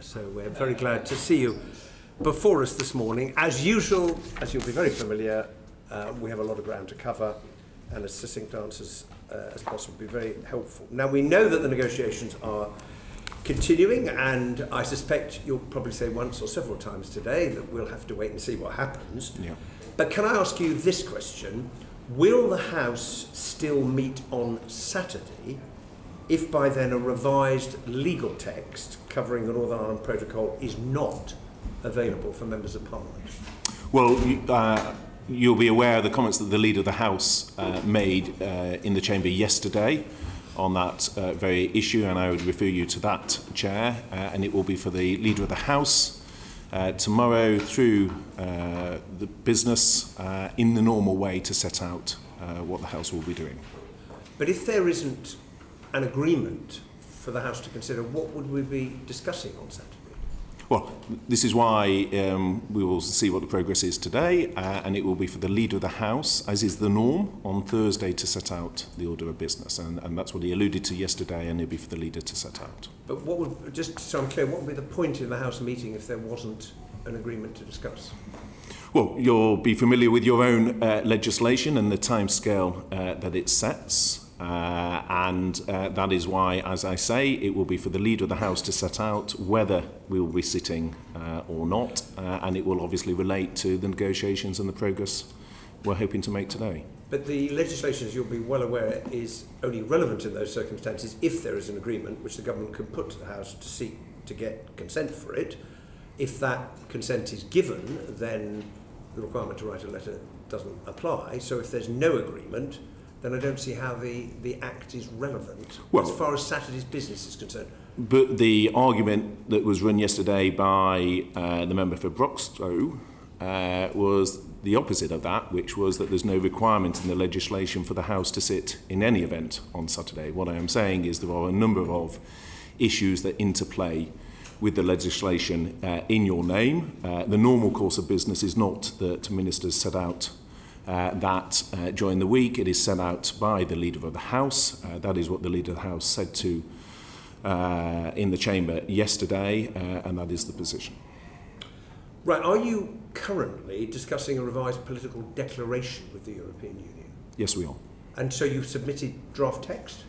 So we're very glad to see you before us this morning. As usual, as you'll be very familiar, we have a lot of ground to cover, and as succinct answers as possible will be very helpful. Now, we know that the negotiations are continuing, and I suspect you'll probably say once or several times today that we'll have to wait and see what happens. Yeah. But can I ask you this question? Will the House still meet on Saturday if by then a revised legal text covering the Northern Ireland Protocol is not available for members of Parliament? Well, you'll be aware of the comments that the Leader of the House made in the Chamber yesterday on that very issue, and I would refer you to that, Chair, and it will be for the Leader of the House tomorrow through the business in the normal way to set out what the House will be doing. But if there isn't an agreement for the House to consider, what would we be discussing on Saturday? Well, this is why we will see what the progress is today, and it will be for the Leader of the House, as is the norm, on Thursday to set out the order of business. And that's what he alluded to yesterday, and it'll be for the Leader to set out. But what would, just so I'm clear, what would be the point in the House meeting if there wasn't an agreement to discuss? Well, you'll be familiar with your own legislation and the timescale that it sets. And that is why, as I say, it will be for the Leader of the House to set out whether we will be sitting or not, and it will obviously relate to the negotiations and the progress we're hoping to make today. But the legislation, as you'll be well aware, is only relevant in those circumstances if there is an agreement which the government can put to the House to seek to get consent for it. If that consent is given, then the requirement to write a letter doesn't apply. So if there's no agreement, then I don't see how the Act is relevant as far as Saturday's business is concerned. But the argument that was run yesterday by the member for Broxtowe was the opposite of that, which was that there's no requirement in the legislation for the House to sit in any event on Saturday. What I am saying is there are a number of issues that interplay with the legislation in your name. The normal course of business is not that ministers set out that during the week. It is set out by the Leader of the House. That is what the Leader of the House said to in the Chamber yesterday, and that is the position. Right, are you currently discussing a revised political declaration with the European Union? Yes, we are. And so you've submitted draft text?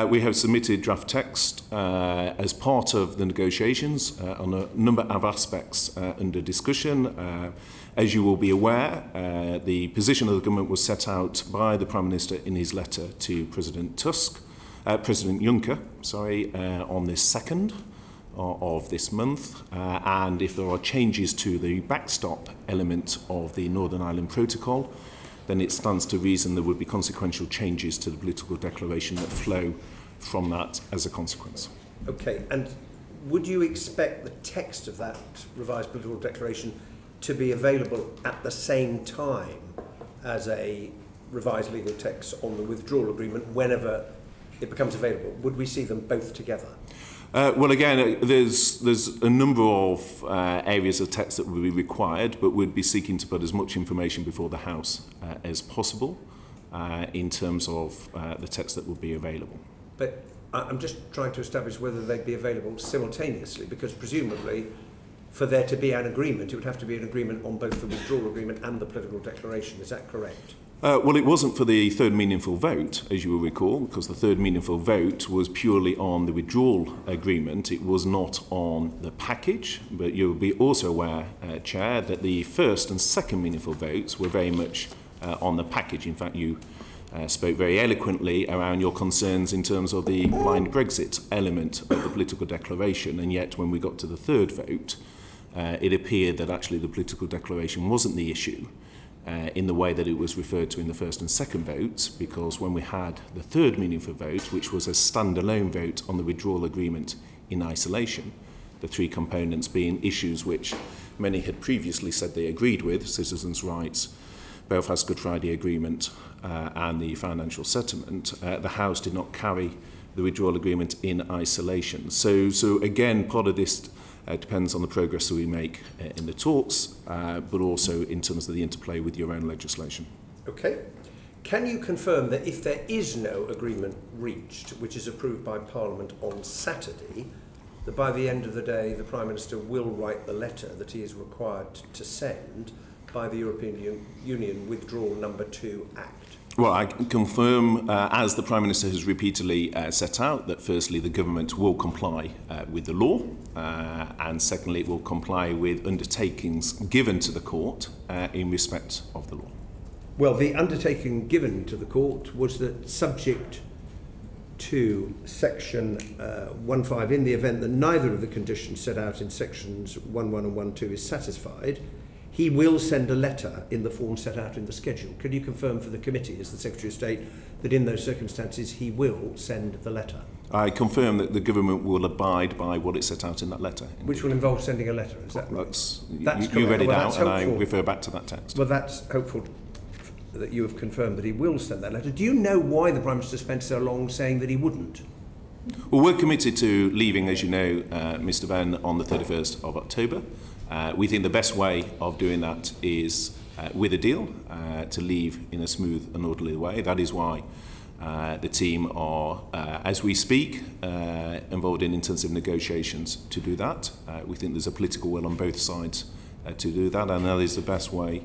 We have submitted draft text as part of the negotiations on a number of aspects under discussion. As you will be aware, the position of the government was set out by the Prime Minister in his letter to President Juncker, on the 2nd of this month. And if there are changes to the backstop element of the Northern Ireland Protocol, then it stands to reason there would be consequential changes to the political declaration that flow from that as a consequence. Okay, and would you expect the text of that revised political declaration to be available at the same time as a revised legal text on the withdrawal agreement whenever it becomes available? Would we see them both together? Well, again, there's a number of areas of text that will be required, but we'd be seeking to put as much information before the House as possible in terms of the text that will be available. But I'm just trying to establish whether they'd be available simultaneously, because presumably for there to be an agreement, it would have to be an agreement on both the withdrawal agreement and the political declaration. Is that correct? Well, it wasn't for the third meaningful vote, as you will recall, because the third meaningful vote was purely on the withdrawal agreement. It was not on the package, but you'll be also aware, Chair, that the first and second meaningful votes were very much on the package. In fact, you spoke very eloquently around your concerns in terms of the blind Brexit element of the political declaration, and yet when we got to the third vote, it appeared that actually the political declaration wasn't the issue. In the way that it was referred to in the first and second votes, because when we had the third meaningful vote, which was a standalone vote on the withdrawal agreement in isolation, the three components being issues which many had previously said they agreed with, citizens' rights, Belfast Good Friday Agreement and the financial settlement, the House did not carry the withdrawal agreement in isolation. So again, part of this depends on the progress that we make in the talks, but also in terms of the interplay with your own legislation. Okay. Can you confirm that if there is no agreement reached, which is approved by Parliament on Saturday, that by the end of the day the Prime Minister will write the letter that he is required to send by the European Union Withdrawal Number 2 Act? Well, I can confirm, as the Prime Minister has repeatedly set out, that firstly the government will comply with the law, and secondly it will comply with undertakings given to the court in respect of the law. Well, the undertaking given to the court was that, subject to section 1.5, in the event that neither of the conditions set out in sections 1.1 and 1.2 is satisfied, he will send a letter in the form set out in the schedule. Can you confirm for the committee, as the Secretary of State, that in those circumstances he will send the letter? I confirm that the government will abide by what is set out in that letter. Which will involve sending a letter, is that right? That's you read it out, and I refer back to that text. Well, that's hopeful that you have confirmed that he will send that letter. Do you know why the Prime Minister spent so long saying that he wouldn't? Well, we're committed to leaving, as you know, Mr Benn, on the 31st of October. We think the best way of doing that is with a deal, to leave in a smooth and orderly way. That is why the team are, as we speak, involved in intensive negotiations to do that. We think there's a political will on both sides to do that, and that is the best way,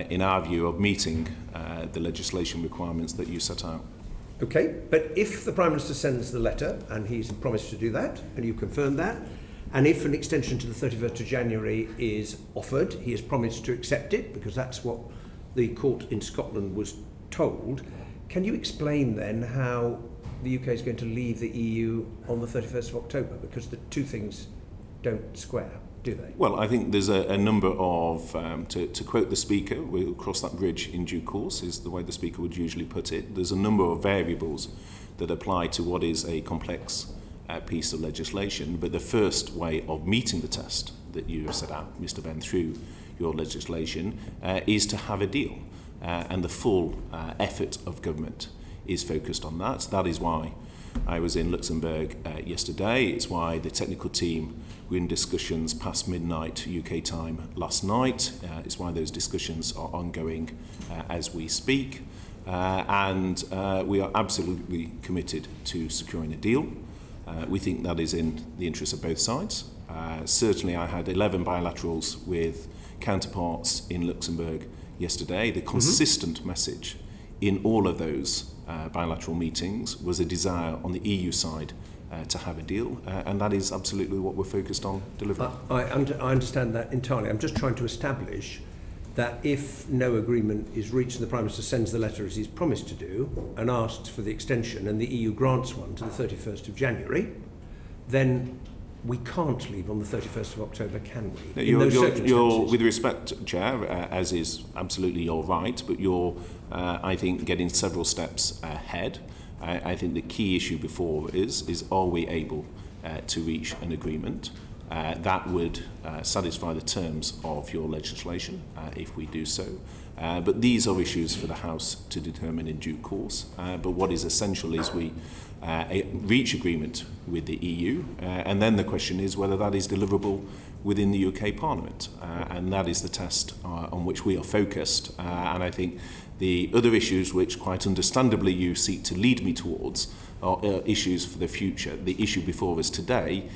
in our view, of meeting the legislation requirements that you set out. Okay, but if the Prime Minister sends the letter, and he's promised to do that, and you confirm that, and if an extension to the 31st of January is offered, he has promised to accept it, because that's what the court in Scotland was told. Can you explain then how the UK is going to leave the EU on the 31st of October? Because the two things don't square, do they? Well, I think there's a number of, to quote the Speaker, we'll cross that bridge in due course, is the way the Speaker would usually put it. There's a number of variables that apply to what is a complex piece of legislation, but the first way of meeting the test that you have set out, Mr Benn, through your legislation, is to have a deal, and the full effort of government is focused on that. That is why I was in Luxembourg yesterday. It's why the technical team were in discussions past midnight UK time last night. It's why those discussions are ongoing as we speak, and we are absolutely committed to securing a deal. We think that is in the interest of both sides. Certainly I had 11 bilaterals with counterparts in Luxembourg yesterday. The consistent message in all of those bilateral meetings was a desire on the EU side to have a deal, and that is absolutely what we're focused on delivering. I understand that entirely. I'm just trying to establish that if no agreement is reached and the Prime Minister sends the letter as he's promised to do and asks for the extension and the EU grants one to the 31st of January, then we can't leave on the 31st of October, can we? You're, with respect, Chair, as is absolutely your right, but you're, I think, getting several steps ahead. I think the key issue before is are we able to reach an agreement that would satisfy the terms of your legislation if we do so. But these are issues for the House to determine in due course. But what is essential is we reach agreement with the EU, and then the question is whether that is deliverable within the UK Parliament, and that is the test on which we are focused. And I think the other issues which quite understandably you seek to lead me towards are issues for the future. The issue before us today,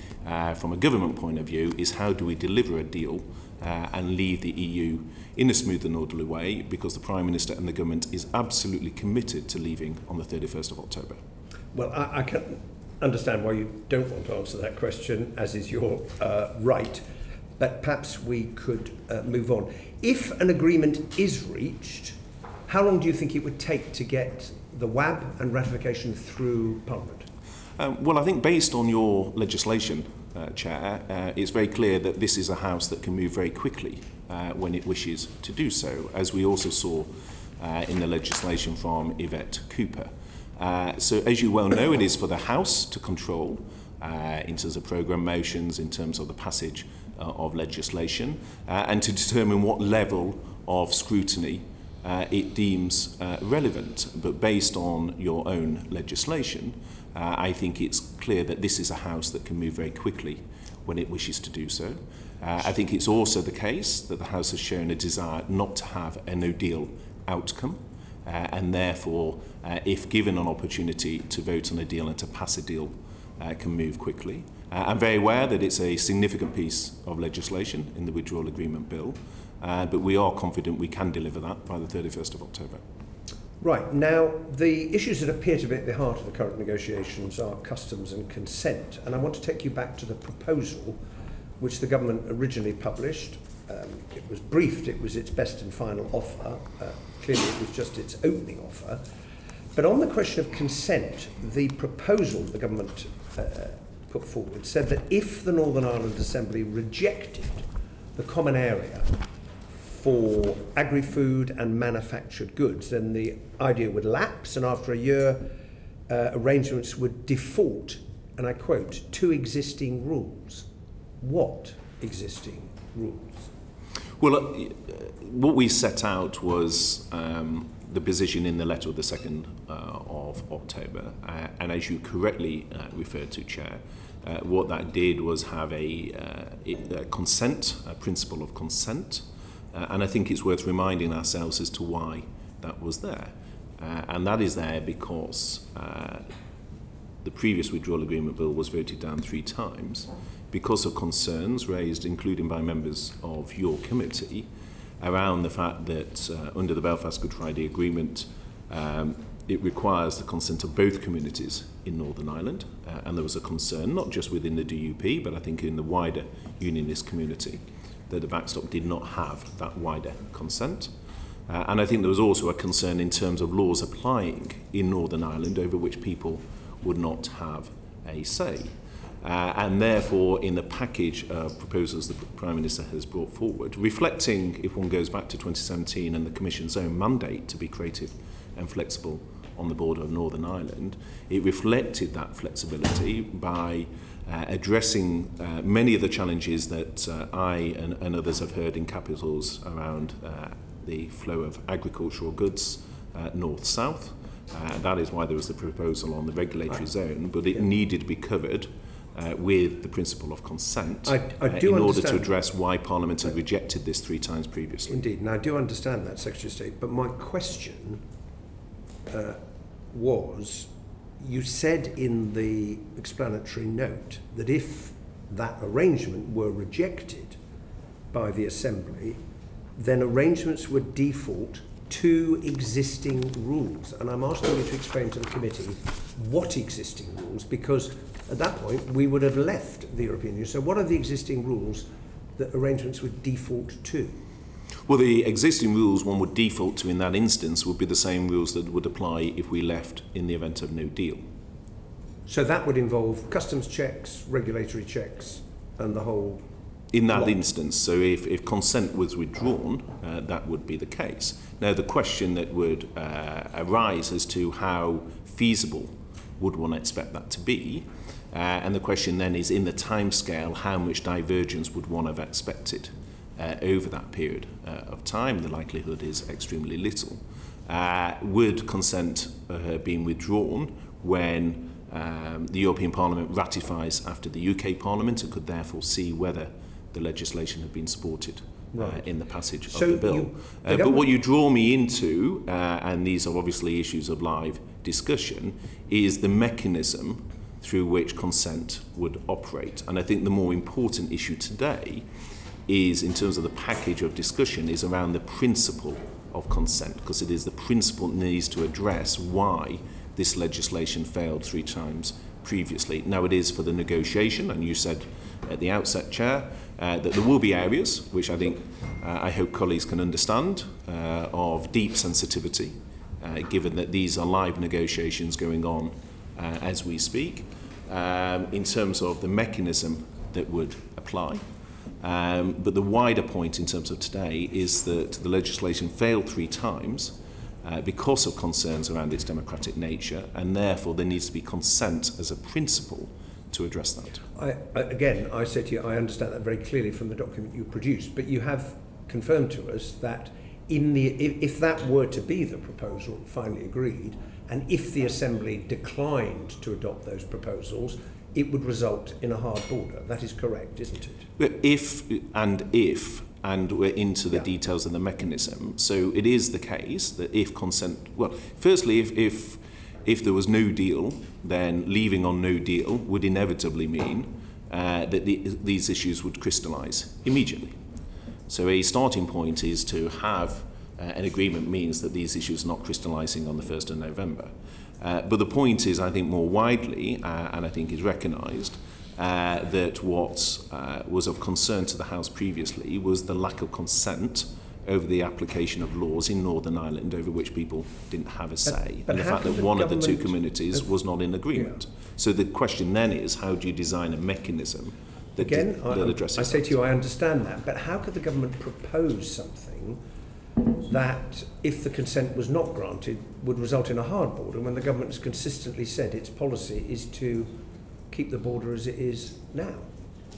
from a government point of view, is how do we deliver a deal and leave the EU in a smooth and orderly way, because the Prime Minister and the government is absolutely committed to leaving on the 31st of October. Well, I can understand why you don't want to answer that question, as is your right, but perhaps we could move on. If an agreement is reached, how long do you think it would take to get the WAB and ratification through Parliament? Well, I think based on your legislation, Chair, it's very clear that this is a House that can move very quickly when it wishes to do so, as we also saw in the legislation from Yvette Cooper. So as you well know, it is for the House to control in terms of programme motions, in terms of the passage of legislation, and to determine what level of scrutiny it deems relevant. But based on your own legislation, I think it's clear that this is a House that can move very quickly when it wishes to do so. I think it's also the case that the House has shown a desire not to have a no-deal outcome, and therefore, if given an opportunity to vote on a deal and to pass a deal, can move quickly. I'm very aware that it's a significant piece of legislation in the withdrawal agreement bill, but we are confident we can deliver that by the 31st of October. Right, now the issues that appear to be at the heart of the current negotiations are customs and consent, and I want to take you back to the proposal which the government originally published. It was briefed, it was its best and final offer, clearly it was just its opening offer. But on the question of consent, the proposal the government put forward said that if the Northern Ireland Assembly rejected the common area for agri-food and manufactured goods, then the idea would lapse, and after a year, arrangements would default, and I quote, to existing rules. What existing rules? Well, what we set out was the position in the letter of the 2nd of October, and as you correctly referred to, Chair, what that did was have a consent, a principle of consent, and I think it's worth reminding ourselves as to why that was there. And that is there because the previous withdrawal agreement bill was voted down 3 times because of concerns raised, including by members of your committee, around the fact that under the Belfast Good Friday Agreement, it requires the consent of both communities in Northern Ireland, and there was a concern, not just within the DUP, but I think in the wider unionist community, that the backstop did not have that wider consent. And I think there was also a concern in terms of laws applying in Northern Ireland over which people would not have a say. And therefore, in the package of proposals the Prime Minister has brought forward, reflecting, if one goes back to 2017 and the Commission's own mandate to be creative and flexible on the border of Northern Ireland, it reflected that flexibility by addressing many of the challenges that I and others have heard in capitals around the flow of agricultural goods north-south. That is why there was the proposal on the regulatory zone, but it needed to be covered with the principle of consent in order to address why Parliament had rejected this 3 times previously. Indeed, and I do understand that, Secretary of State, but my question was, you said in the explanatory note that if that arrangement were rejected by the Assembly, then arrangements would default to existing rules. And I'm asking you to explain to the committee what existing rules, because at that point we would have left the European Union. So what are the existing rules that arrangements would default to? Well, the existing rules one would default to in that instance would be the same rules that would apply if we left in the event of no deal. So that would involve customs checks, regulatory checks, and the whole in that instance. So if consent was withdrawn, that would be the case. Now, the question that would arise as to how feasible would one expect that to be, and the question then is, in the timescale, how much divergence would one have expected over that period of time? The likelihood is extremely little. Would consent being withdrawn when the European Parliament ratifies after the UK Parliament and could therefore see whether the legislation had been supported in the passage of the bill. But what you draw me into, and these are obviously issues of live discussion, is the mechanism through which consent would operate. And I think the more important issue today is, in terms of the package of discussion, is around the principle of consent, because it is the principle that needs to address why this legislation failed 3 times previously. Now, it is for the negotiation, and you said at the outset, Chair, that there will be areas which I think, I hope colleagues can understand, of deep sensitivity, given that these are live negotiations going on as we speak, in terms of the mechanism that would apply. But the wider point in terms of today is that the legislation failed 3 times because of concerns around its democratic nature, and therefore there needs to be consent as a principle to address that. I say to you, I understand that very clearly from the document you produced, but you have confirmed to us that if that were to be the proposal finally agreed, and if the Assembly declined to adopt those proposals, it would result in a hard border. That is correct, isn't it? But if, and we're into the details of the mechanism. So it is the case that if consent, well, firstly, if there was no deal, then leaving on no deal would inevitably mean that these issues would crystallise immediately. So a starting point is to have an agreement means that these issues are not crystallising on the 1st of November. But the point is, I think, more widely, and I think is recognised, that what was of concern to the House previously was the lack of consent over the application of laws in Northern Ireland over which people didn't have a say, and the fact that one of the two communities was not in agreement. Yeah. So the question then is, how do you design a mechanism that, that addresses that? I say to you, I understand that, but how could the government propose something that, if the consent was not granted, would result in a hard border when the government has consistently said its policy is to keep the border as it is now?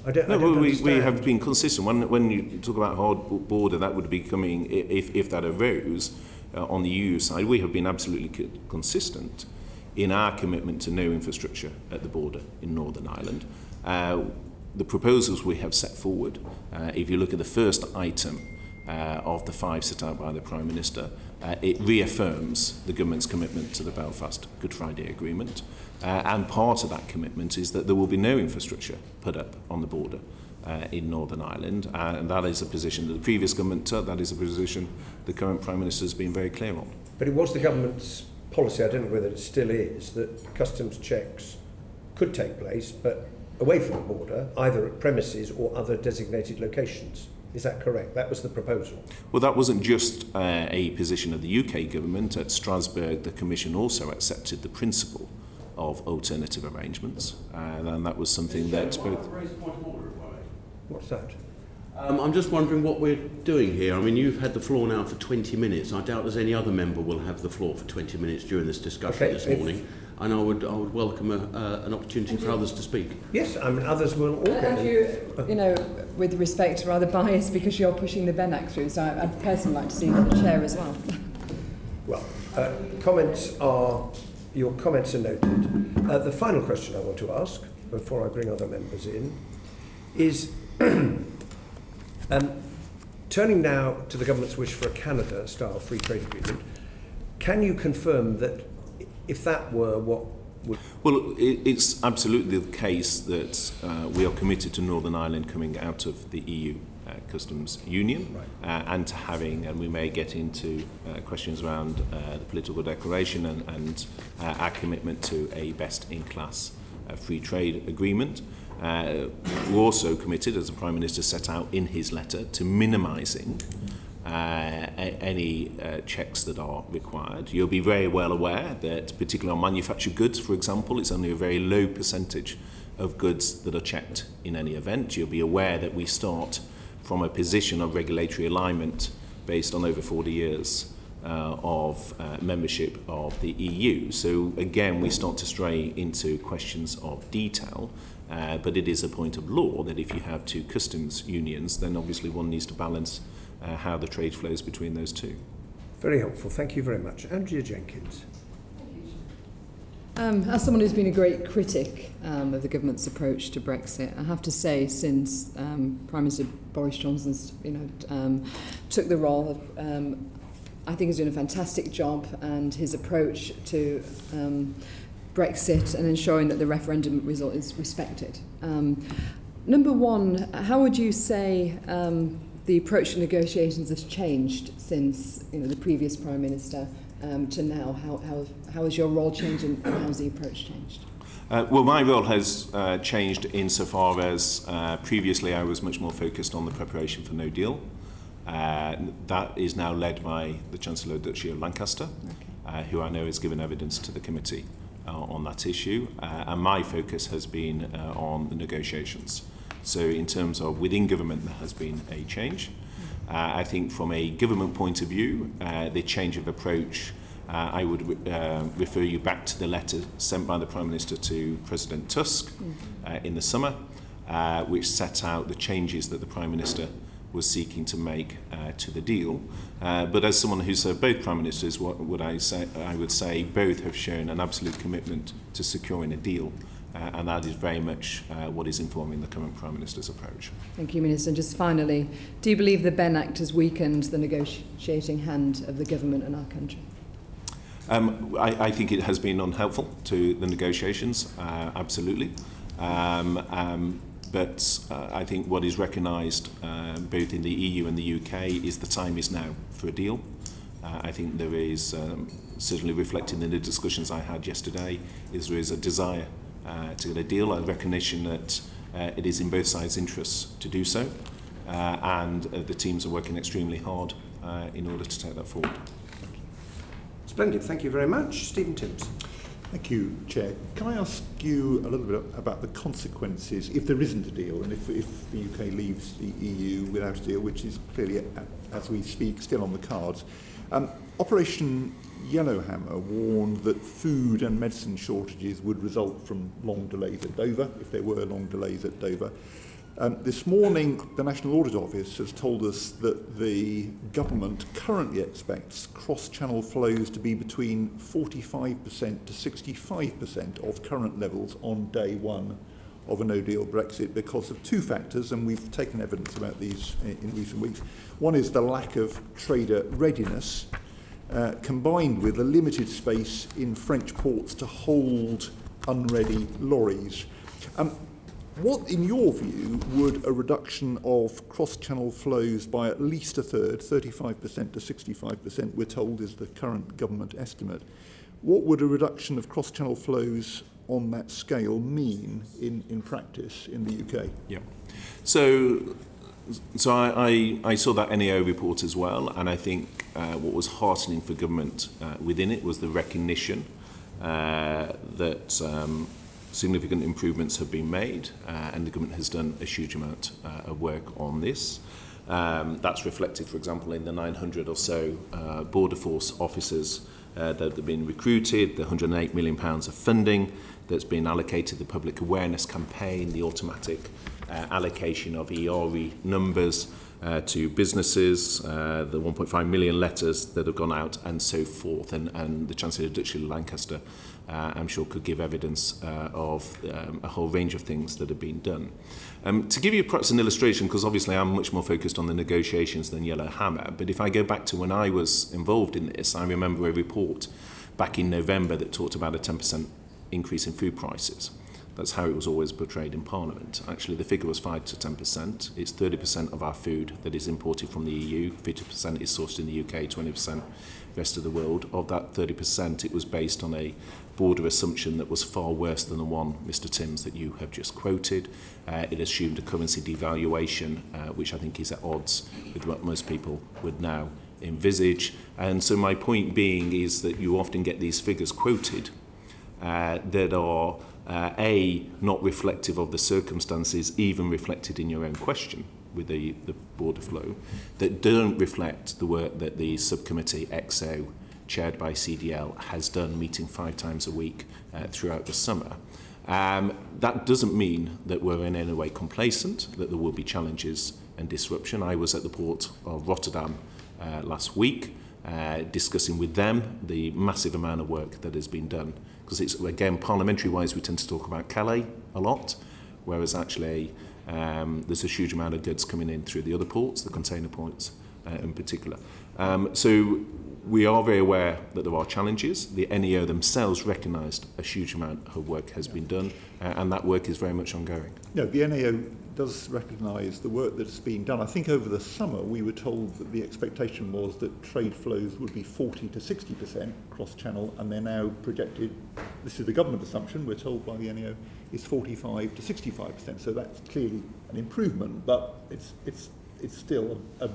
We have been consistent. When you talk about hard border, that would be coming, if that arose on the EU side, we have been absolutely consistent in our commitment to no infrastructure at the border in Northern Ireland. The proposals we have set forward, if you look at the first item of the 5 set out by the Prime Minister, it reaffirms the government's commitment to the Belfast Good Friday Agreement. And part of that commitment is that there will be no infrastructure put up on the border in Northern Ireland. And that is a position that the previous government took. That is a position the current Prime Minister has been very clear on. But it was the government's policy, I don't know whether it still is, that customs checks could take place, but away from the border, either at premises or other designated locations. Is that correct? That was the proposal. Well, that wasn't just a position of the UK government. At Strasbourg, the Commission also accepted the principle of alternative arrangements, and that was something that both... What's that? I'm just wondering what we're doing here. I mean, you've had the floor now for 20 minutes. I doubt there's any other member will have the floor for 20 minutes during this discussion this morning. And I would welcome an opportunity for others to speak. Yes, I mean, others will all get it. You know, with respect, rather biased because you're pushing the Benn Act through, so I'd personally like to see the chair as well. Well, your comments are noted. The final question I want to ask, before I bring other members in, is turning now to the government's wish for a Canada-style free trade agreement. Can you confirm that if that were what would... Well, it's absolutely the case that we are committed to Northern Ireland coming out of the EU customs union, right. And to having, and we may get into questions around the political declaration and our commitment to a best-in-class free trade agreement. We're also committed, as the Prime Minister set out in his letter, to minimising any checks that are required. You'll be very well aware that, particularly on manufactured goods, for example, it's only a very low percentage of goods that are checked in any event. You'll be aware that we start from a position of regulatory alignment based on over 40 years of membership of the EU. So again, we start to stray into questions of detail, but it is a point of law that if you have two customs unions, then obviously one needs to balance how the trade flows between those two. Very helpful. Thank you very much. Andrea Jenkins. As someone who's been a great critic of the government's approach to Brexit, I have to say, since Prime Minister Boris Johnson's took the role, I think he's doing a fantastic job, and his approach to Brexit and ensuring that the referendum result is respected. Number one, how would you say the approach to negotiations has changed since the previous Prime Minister to now? How has your role changed, and how has the approach changed? Well, my role has changed insofar as previously I was much more focused on the preparation for no deal. That is now led by the Chancellor Duchy of Lancaster, who I know has given evidence to the committee on that issue. And my focus has been on the negotiations. So in terms of within government, there has been a change. I think from a government point of view, the change of approach, I would refer you back to the letter sent by the Prime Minister to President Tusk in the summer, which set out the changes that the Prime Minister was seeking to make to the deal. But as someone who served both Prime Ministers, what would I say? I would say both have shown an absolute commitment to securing a deal. And that is very much what is informing the current Prime Minister's approach. Thank you, Minister. And just finally, do you believe the Benn Act has weakened the negotiating hand of the government and our country? I think it has been unhelpful to the negotiations, absolutely. but I think what is recognised both in the EU and the UK is the time is now for a deal. I think there is, certainly reflected in the discussions I had yesterday, there is a desire to get a deal, a recognition that it is in both sides' interests to do so, and the teams are working extremely hard in order to take that forward. Splendid, thank you very much. Stephen Timms. Thank you, Chair. Can I ask you a little bit about the consequences if there isn't a deal, and if the UK leaves the EU without a deal, which is clearly, as we speak, still on the cards? Operation Yellowhammer warned that food and medicine shortages would result from long delays at Dover, if there were long delays at Dover. This morning, the National Audit Office has told us that the government currently expects cross-channel flows to be between 45% to 65% of current levels on day one of a no-deal Brexit because of two factors, and we've taken evidence about these in recent weeks. One is the lack of trader readiness, combined with a limited space in French ports to hold unready lorries. What, in your view, would a reduction of cross-channel flows by at least a third, 35% to 65%, we're told is the current government estimate, what would a reduction of cross-channel flows on that scale mean in practice in the UK? Yeah. So I saw that NAO report as well, and I think what was heartening for government within it was the recognition that significant improvements have been made, and the government has done a huge amount of work on this. That's reflected, for example, in the 900 or so Border Force officers that have been recruited, the £108 million of funding that's been allocated, the public awareness campaign, the automatic allocation of ERE numbers to businesses, the 1.5 million letters that have gone out, and so forth. And the Chancellor of Duchy of Lancaster, I'm sure, could give evidence of a whole range of things that have been done. To give you perhaps an illustration, because obviously I'm much more focused on the negotiations than Yellowhammer, but if I go back to when I was involved in this, I remember a report back in November that talked about a 10% increase in food prices. That's how it was always portrayed in Parliament. Actually, the figure was 5 to 10%. It's 30% of our food that is imported from the EU, 50% is sourced in the UK, 20% rest of the world. Of that 30%, it was based on a border assumption that was far worse than the one, Mr. Timms, that you have just quoted. It assumed a currency devaluation, which I think is at odds with what most people would now envisage. And so my point being is that you often get these figures quoted that are not reflective of the circumstances, even reflected in your own question with the border flow, that don't reflect the work that the subcommittee XO, chaired by CDL, has done, meeting 5 times a week throughout the summer. That doesn't mean that we're in any way complacent, that there will be challenges and disruption. I was at the port of Rotterdam last week, discussing with them the massive amount of work that has been done. Because it's, again, parliamentary-wise, we tend to talk about Calais a lot, whereas actually there's a huge amount of goods coming in through the other ports, the container ports in particular. So we are very aware that there are challenges. The NEO themselves recognised a huge amount of work has been done, and that work is very much ongoing. No, the NAO does recognise the work that's been done. I think over the summer we were told that the expectation was that trade flows would be 40 to 60% cross-channel, and they're now projected, this is the government assumption, we're told by the NAO, is 45 to 65%. So that's clearly an improvement, but it's still a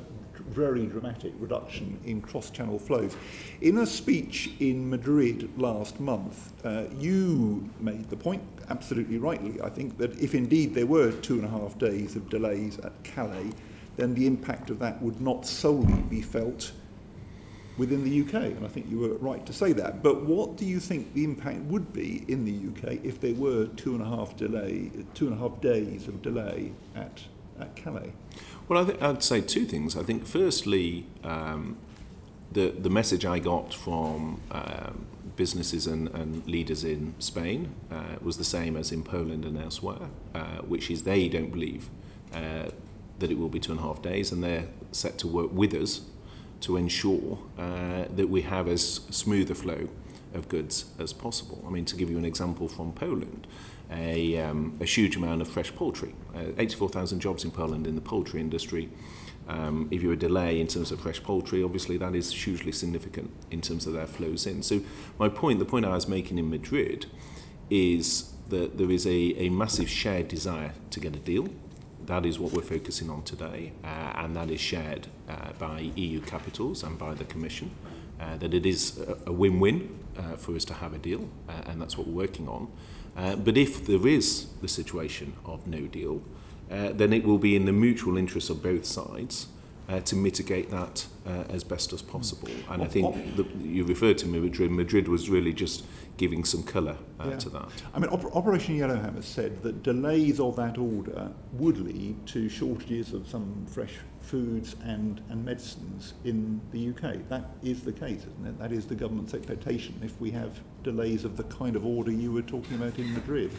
very dramatic reduction in cross-channel flows. In a speech in Madrid last month, you made the point, absolutely rightly, I think, that if indeed there were 2.5 days of delays at Calais, then the impact of that would not solely be felt within the UK, and I think you were right to say that. But what do you think the impact would be in the UK if there were 2.5 days of delay at Calais? Well, I'd say 2 things. I think, firstly, the message I got from businesses and leaders in Spain was the same as in Poland and elsewhere, which is they don't believe that it will be 2.5 days, and they're set to work with us to ensure that we have as smooth a flow of goods as possible. I mean, to give you an example from Poland, a huge amount of fresh poultry, 84,000 jobs in Poland in the poultry industry. If you're a delay in terms of fresh poultry, obviously that is hugely significant in terms of their flows in. So the point I was making in Madrid is that there is a massive shared desire to get a deal. That is what we're focusing on today, and that is shared by EU capitals and by the Commission, that it is a win-win for us to have a deal, and that's what we're working on. But if there is the situation of no deal, then it will be in the mutual interest of both sides to mitigate that as best as possible. And I think you referred to Madrid. Madrid was really just giving some colour to that. I mean, Operation Yellowhammer said that delays of that order would lead to shortages of some fresh foods and medicines in the UK. That is the case, isn't it? That is the government's expectation if we have delays of the kind of order you were talking about in Madrid.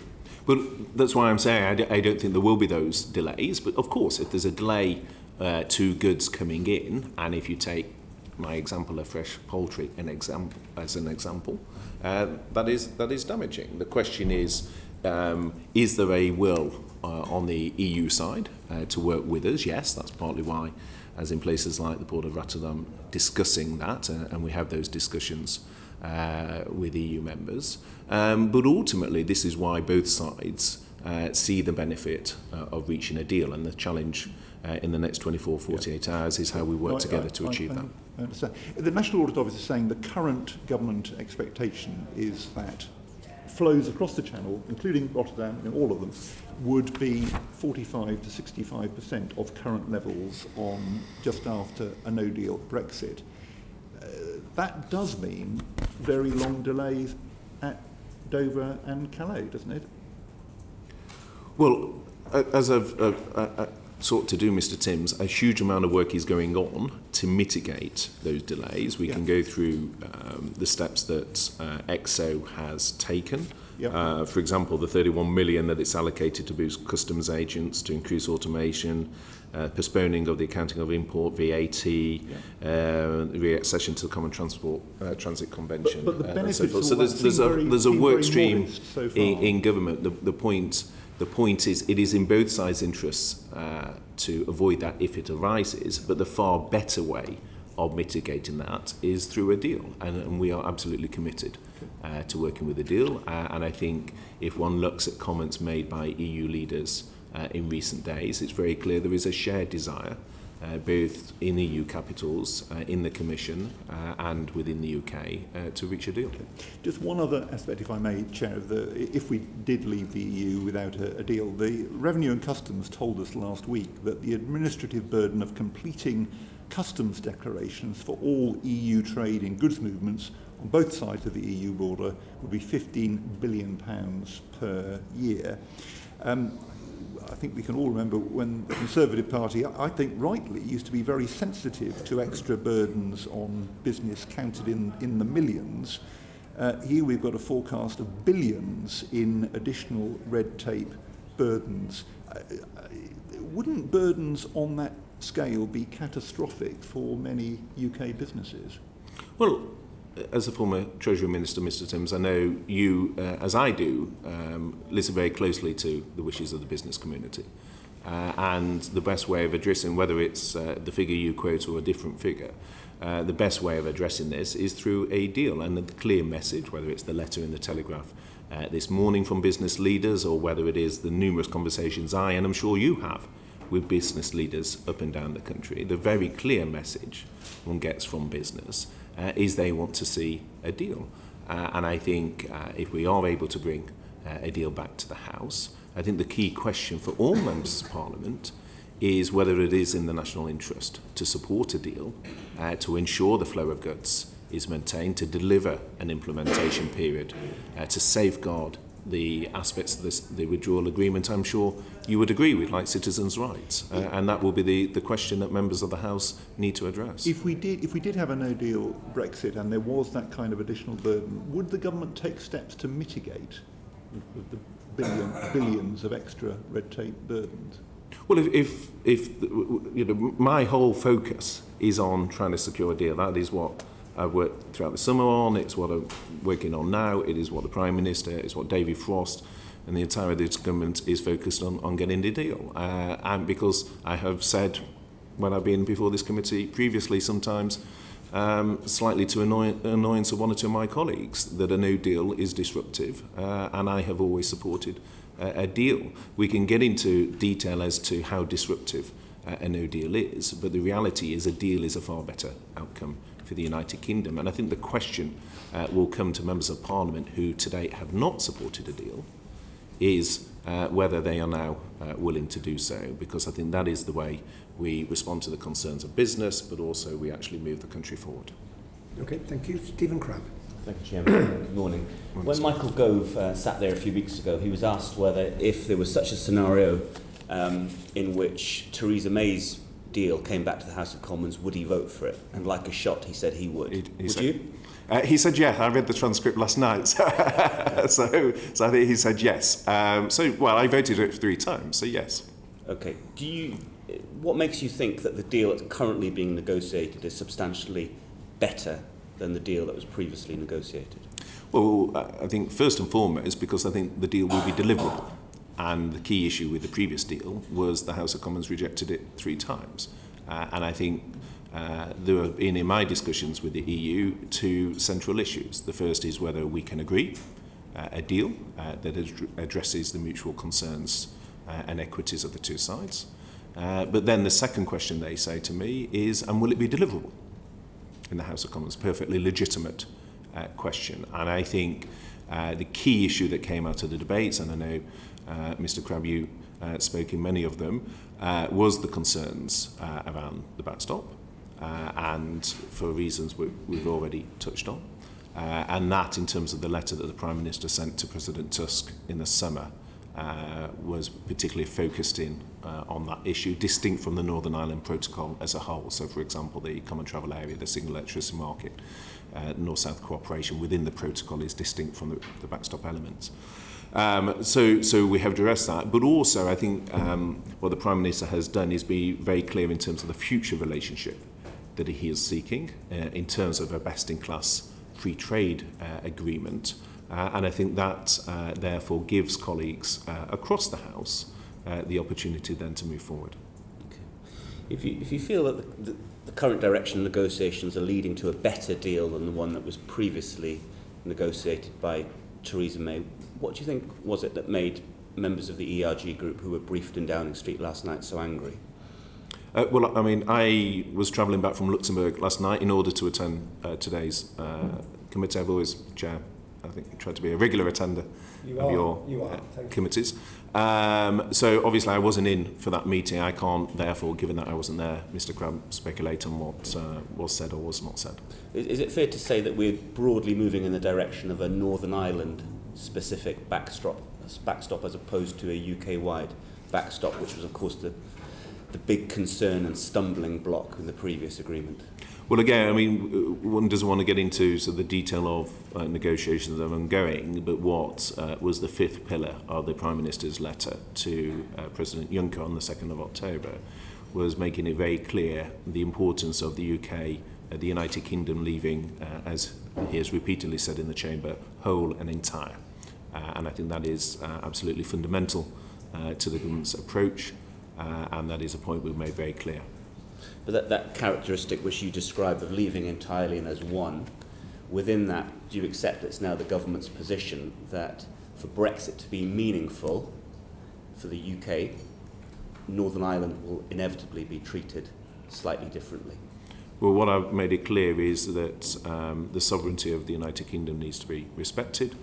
Well, that's why I'm saying I don't think there will be those delays. But of course, if there's a delay to goods coming in, and if you take my example of fresh poultry as an example, that is damaging. The question is there a will on the EU side to work with us? Yes, that's partly why, as in places like the Port of Rotterdam, discussing that, and we have those discussions with EU members. But ultimately, this is why both sides see the benefit of reaching a deal, and the challenge in the next 48 hours is how we work together to achieve that. I understand. The National Audit Office is saying the current government expectation is that flows across the Channel, including Rotterdam, all of them, would be 45 to 65% of current levels on just after a no-deal Brexit. That does mean very long delays at Dover and Calais, doesn't it? Well, as I've sought to do, Mr. Timms, a huge amount of work is going on to mitigate those delays. We can go through the steps that EXO has taken. For example, the 31 million that it's allocated to boost customs agents, to increase automation, postponing of the accounting of import VAT, reaccession to the Common Transit Convention. But the benefits so there's a work stream in government. The point is, it is in both sides' interests to avoid that if it arises, but the far better way of mitigating that is through a deal, and we are absolutely committed to working with a deal. And I think if one looks at comments made by EU leaders in recent days, it's very clear there is a shared desire, both in EU capitals, in the Commission, and within the UK, to reach a deal. Just one other aspect, if I may, Chair, if we did leave the EU without a deal, the Revenue and Customs told us last week that the administrative burden of completing customs declarations for all EU trade in goods movements on both sides of the EU border would be £15 billion per year. I think we can all remember when the Conservative Party, I think rightly, used to be very sensitive to extra burdens on business counted in the millions. Here we've got a forecast of billions in additional red tape burdens. Wouldn't burdens on that scale be catastrophic for many UK businesses? Well, as a former Treasury Minister, Mr. Timms, I know you, as I do, listen very closely to the wishes of the business community. And the best way of addressing, whether it's the figure you quote or a different figure, the best way of addressing this is through a deal and a clear message, whether it's the letter in the Telegraph this morning from business leaders, or whether it is the numerous conversations and I'm sure you have, with business leaders up and down the country. The very clear message one gets from business is they want to see a deal. And I think if we are able to bring a deal back to the House, I think the key question for all members of Parliament is whether it is in the national interest to support a deal, to ensure the flow of goods is maintained, to deliver an implementation period, to safeguard the aspects of the withdrawal agreement, I'm sure you would agree with, like citizens' rights. And that will be the question that members of the House need to address. If we did have a no-deal Brexit and there was that kind of additional burden, would the government take steps to mitigate the billions of extra red tape burdens? Well, if my whole focus is on trying to secure a deal, that is what I've worked throughout the summer on. It's what I'm working on now. It is what the Prime Minister, it's what David Frost and the entire government is focused on getting the deal. And because I have said, when I've been before this committee previously, sometimes slightly to annoyance of one or two of my colleagues, that a no deal is disruptive, and I have always supported a deal. We can get into detail as to how disruptive a no deal is, but the reality is a deal is a far better outcome for the United Kingdom. And I think the question will come to members of Parliament who today have not supported a deal is whether they are now willing to do so, because I think that is the way we respond to the concerns of business, but also we actually move the country forward. Okay, thank you. Stephen Crabb. Thank you, Chairman. Good morning. When Michael Gove sat there a few weeks ago, he was asked whether, if there was such a scenario in which Theresa May's deal came back to the House of Commons, would he vote for it? And like a shot, he said he would. Would you? He said yeah. I read the transcript last night, so I think he said yes. Well, I voted it 3 times, so yes. Okay. What makes you think that the deal that's currently being negotiated is substantially better than the deal that was previously negotiated? Well, I think first and foremost because I think the deal will be deliverable. And the key issue with the previous deal was the House of Commons rejected it 3 times. And I think there have been, in my discussions with the EU, 2 central issues. The first is whether we can agree a deal that addresses the mutual concerns and equities of the 2 sides. But then the second question they say to me is, and will it be deliverable in the House of Commons? Perfectly legitimate question. And I think the key issue that came out of the debates, and I know Mr. Crabb, you spoke in many of them, was the concerns around the backstop, and for reasons we've already touched on. And that, in terms of the letter that the Prime Minister sent to President Tusk in the summer, was particularly focused in on that issue, distinct from the Northern Ireland Protocol as a whole. So, for example, the Common Travel Area, the Single Electricity Market, North-South cooperation within the protocol is distinct from the backstop elements. So we have addressed that, but also I think what the Prime Minister has done is be very clear in terms of the future relationship that he is seeking in terms of a best-in-class free trade agreement. And I think that therefore gives colleagues across the House the opportunity then to move forward. Okay. If you feel that the current direction of negotiations are leading to a better deal than the one that was previously negotiated by Theresa May, what do you think was it that made members of the ERG group who were briefed in Downing Street last night so angry? Well, I mean, I was travelling back from Luxembourg last night in order to attend today's committee. I've always, Chair, I think, tried to be a regular attender of your committees. So obviously I wasn't in for that meeting. I can't, therefore, given that I wasn't there, Mr. Crabb, speculate on what was said or was not said. Is it fair to say that we're broadly moving in the direction of a Northern Ireland specific backstop as opposed to a UK-wide backstop, which was, of course, the big concern and stumbling block in the previous agreement? Well, again, I mean, one doesn't want to get into sort of the detail of negotiations that are ongoing, but what was the 5th pillar of the Prime Minister's letter to President Juncker on the 2nd of October was making it very clear the importance of the UK, the United Kingdom leaving, as he has repeatedly said in the Chamber, whole and entire. And I think that is absolutely fundamental to the government's approach, and that is a point we've made very clear. But that characteristic which you described of leaving entirely and as one, within that, do you accept it's now the government's position that for Brexit to be meaningful for the UK, Northern Ireland will inevitably be treated slightly differently? Well, what I've made it clear is that the sovereignty of the United Kingdom needs to be respected.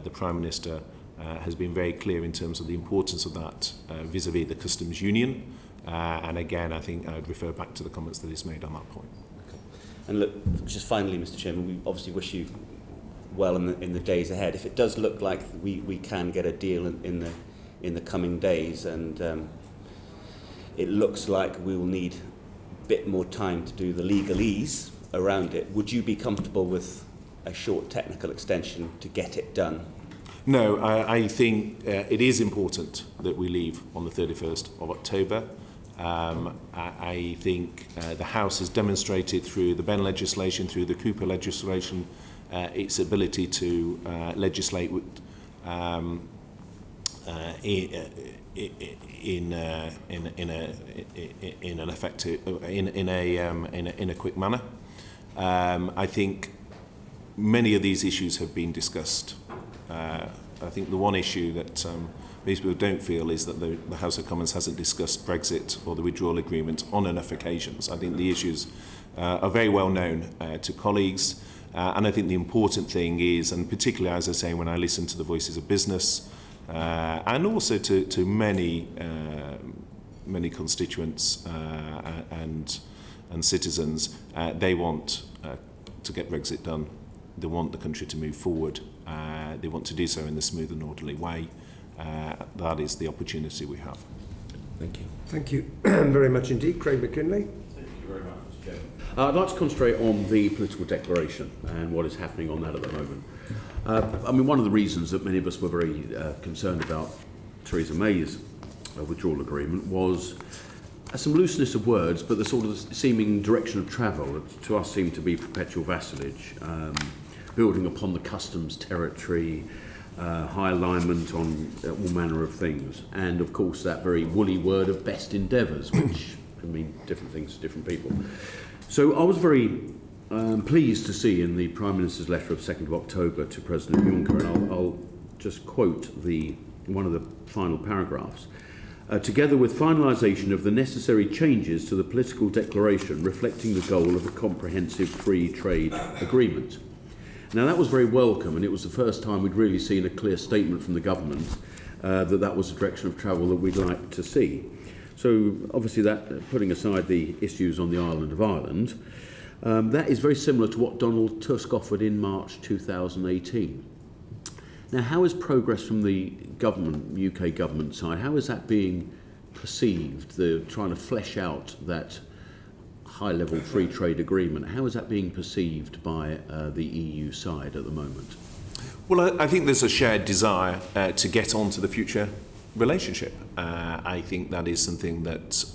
The Prime Minister has been very clear in terms of the importance of that vis-à-vis the customs union. And again, I think I'd refer back to the comments that he's made on that point. Okay. And look, just finally, Mr. Chairman, we obviously wish you well in the days ahead. If it does look like we can get a deal in the coming days, and it looks like we will need a bit more time to do the legalese around it, would you be comfortable with a short technical extension to get it done? No, I think it is important that we leave on the 31st of October. I think the House has demonstrated through the Benn legislation, through the Cooper legislation, its ability to legislate with, in an effective, in a quick manner. I think many of these issues have been discussed. I think the one issue that most people don't feel is that the House of Commons hasn't discussed Brexit or the withdrawal agreement on enough occasions. I think the issues are very well known to colleagues, and I think the important thing is, and particularly as I say when I listen to the voices of business and also to many constituents and citizens, they want to get Brexit done. They want the country to move forward. They want to do so in a smooth and orderly way. That is the opportunity we have. Thank you. Thank you very much indeed. Craig McKinley. Thank you very much, Mr. Chairman. I'd like to concentrate on the political declaration and what is happening on that at the moment. I mean, one of the reasons that many of us were very concerned about Theresa May's withdrawal agreement was some looseness of words, but the sort of seeming direction of travel that to us seemed to be perpetual vassalage, building upon the customs territory, high alignment on all manner of things, and of course that very woolly word of best endeavours, which can mean different things to different people. So I was very pleased to see in the Prime Minister's letter of 2nd of October to President Juncker, and I'll just quote one of the final paragraphs. Together with finalisation of the necessary changes to the political declaration reflecting the goal of a comprehensive free trade agreement. Now that was very welcome, and it was the first time we'd really seen a clear statement from the government that was the direction of travel that we'd like to see. So obviously that, putting aside the issues on the island of Ireland, that is very similar to what Donald Tusk offered in March 2018. Now, how is progress from the government, UK government side, how is that being perceived, trying to flesh out that high-level free trade agreement? How is that being perceived by the EU side at the moment? Well, I think there's a shared desire to get on to the future relationship. I think that is something that